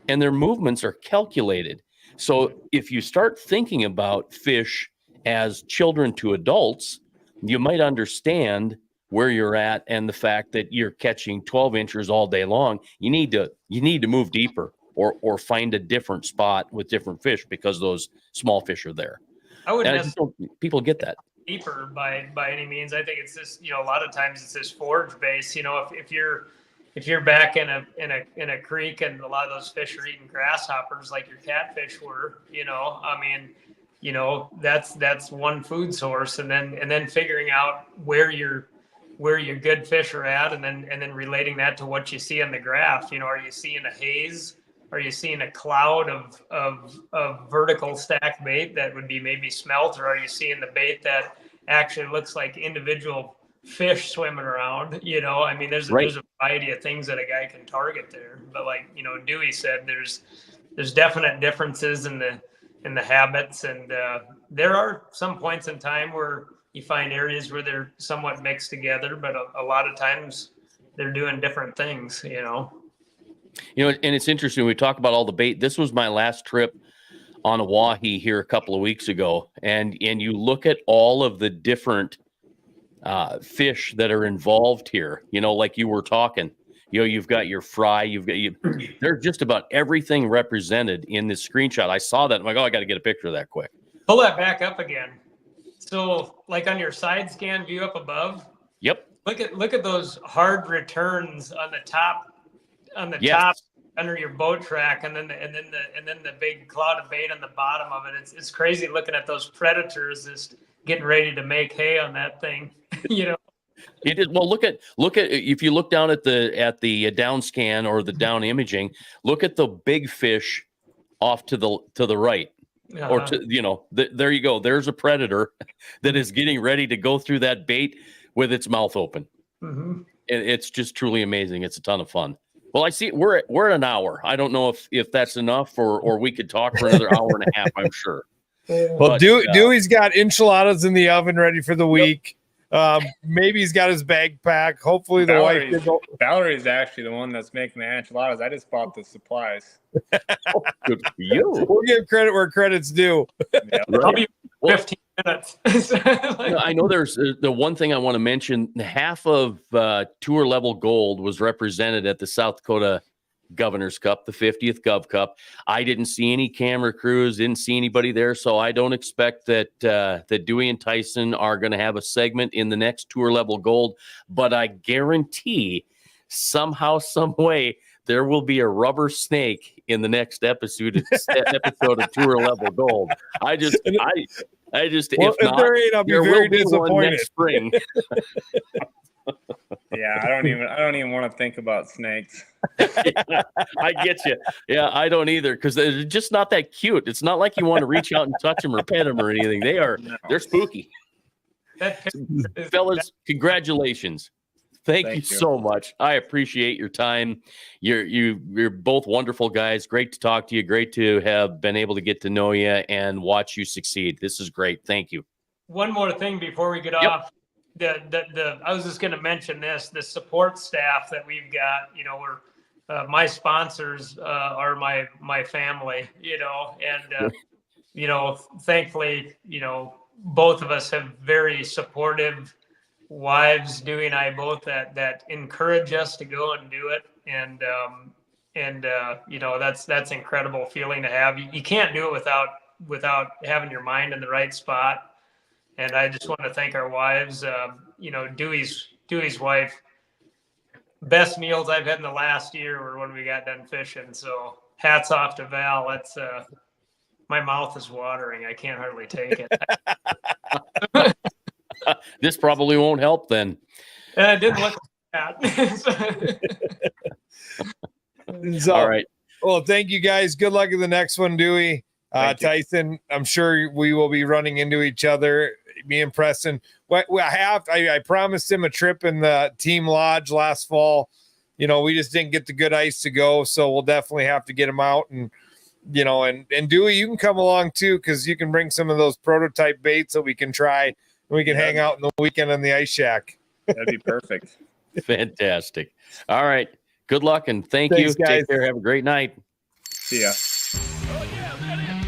Speaker 1: and their movements are calculated. So if you start thinking about fish as children to adults, you might understand where you're at, and the fact that you're catching 12 inches all day long. You need to move deeper or find a different spot with different fish, because those small fish are there.
Speaker 4: I wouldn't
Speaker 1: people get that
Speaker 4: deeper by any means. I think it's just, a lot of times it's this forage base. If you're back in a creek and a lot of those fish are eating grasshoppers like your catfish were, that's one food source, and then figuring out where your good fish are at, and then relating that to what you see on the graph. Are you seeing a haze? Are you seeing a cloud of vertical stacked bait that would be maybe smelt, or are you seeing the bait that actually looks like individual fish swimming around, you know. I mean, there's a variety of things that a guy can target there. But like, you know, Dewey said, there's definite differences in the habits, and there are some points in time where you find areas where they're somewhat mixed together, but a lot of times they're doing different things, you know.
Speaker 1: You know, and it's interesting. We talk about all the bait. This was my last trip on Oahe here a couple of weeks ago, and you look at all of the different fish that are involved here. You know, like you were talking. You know, you've got your fry. There's just about everything represented in this screenshot. I saw that. I'm like, oh, I got to get a picture of that quick.
Speaker 4: Pull that back up again. So, like on your side scan view up above.
Speaker 1: Yep.
Speaker 4: Look at those hard returns on the top. Top under your boat track, and then the big cloud of bait on the bottom of it. It's crazy looking at those predators just getting ready to make hay on that thing. You know.
Speaker 1: It is. Well, look at if you look down at the down scan or the down imaging, look at the big fish off to the right. Or to, you know, there you go. There's a predator that is getting ready to go through that bait with its mouth open.
Speaker 4: Mm-hmm.
Speaker 1: It's just truly amazing. It's a ton of fun. Well, I see we're at an hour. I don't know if that's enough, or we could talk for another hour and a half. I'm sure.
Speaker 2: Well, Dewey's got enchiladas in the oven ready for the week. Maybe he's got his bag packed. Hopefully the wife.
Speaker 3: Valerie's actually the one that's making the enchiladas. I just bought the supplies.
Speaker 1: Oh, good for you.
Speaker 2: We'll give credit where credit's due.
Speaker 3: Yeah.
Speaker 4: I'll be 15 minutes.
Speaker 1: I know there's the one thing I want to mention. Half of tour level gold was represented at the South Dakota Governor's Cup, the 50th Gov Cup. I didn't see any camera crews, didn't see anybody there, so I don't expect that Dewey and Tyson are going to have a segment in the next tour level gold. But I guarantee somehow, some way, there will be a rubber snake in the next episode of tour level gold. I just,
Speaker 2: well, if there ain't, I'll be very disappointed.
Speaker 1: Next spring.
Speaker 3: Yeah, I don't even want to think about snakes.
Speaker 1: Yeah, I get you. Yeah, I don't either, because they're just not that cute. It's not like you want to reach out and touch them or pet them or anything. They're spooky. Fellas, congratulations. Thank you so much. I appreciate your time. You're both wonderful guys. Great to talk to you. Great to have been able to get to know you and watch you succeed. This is great. Thank you.
Speaker 4: One more thing before we get off. I was just going to mention the support staff that we've got. You know, we're my sponsors are my family. You know, and you know, thankfully, you know, both of us have very supportive wives, Dewey and I both, that encourage us to go and do it. And you know, that's incredible feeling to have. You can't do it without having your mind in the right spot. And I just want to thank our wives. You know, Dewey's wife, best meals I've had in the last year were when we got done fishing. So hats off to Val. That's my mouth is watering. I can't hardly take it.
Speaker 1: This probably won't help then.
Speaker 4: It didn't look like that.
Speaker 2: So,
Speaker 1: all right.
Speaker 2: Well, thank you guys. Good luck in the next one, Dewey. Tyson, I'm sure we will be running into each other. Me and Preston. I promised him a trip in the team lodge last fall. You know, we just didn't get the good ice to go, so we'll definitely have to get him out. And you know, and Dewey, you can come along too, because you can bring some of those prototype baits that we can try, and we can hang out in the weekend on the ice shack.
Speaker 3: That'd be perfect.
Speaker 1: Fantastic. All right. Good luck and thanks, you.
Speaker 2: Guys.
Speaker 1: Take care. Have a great night.
Speaker 3: See ya.
Speaker 1: Oh, yeah, that is.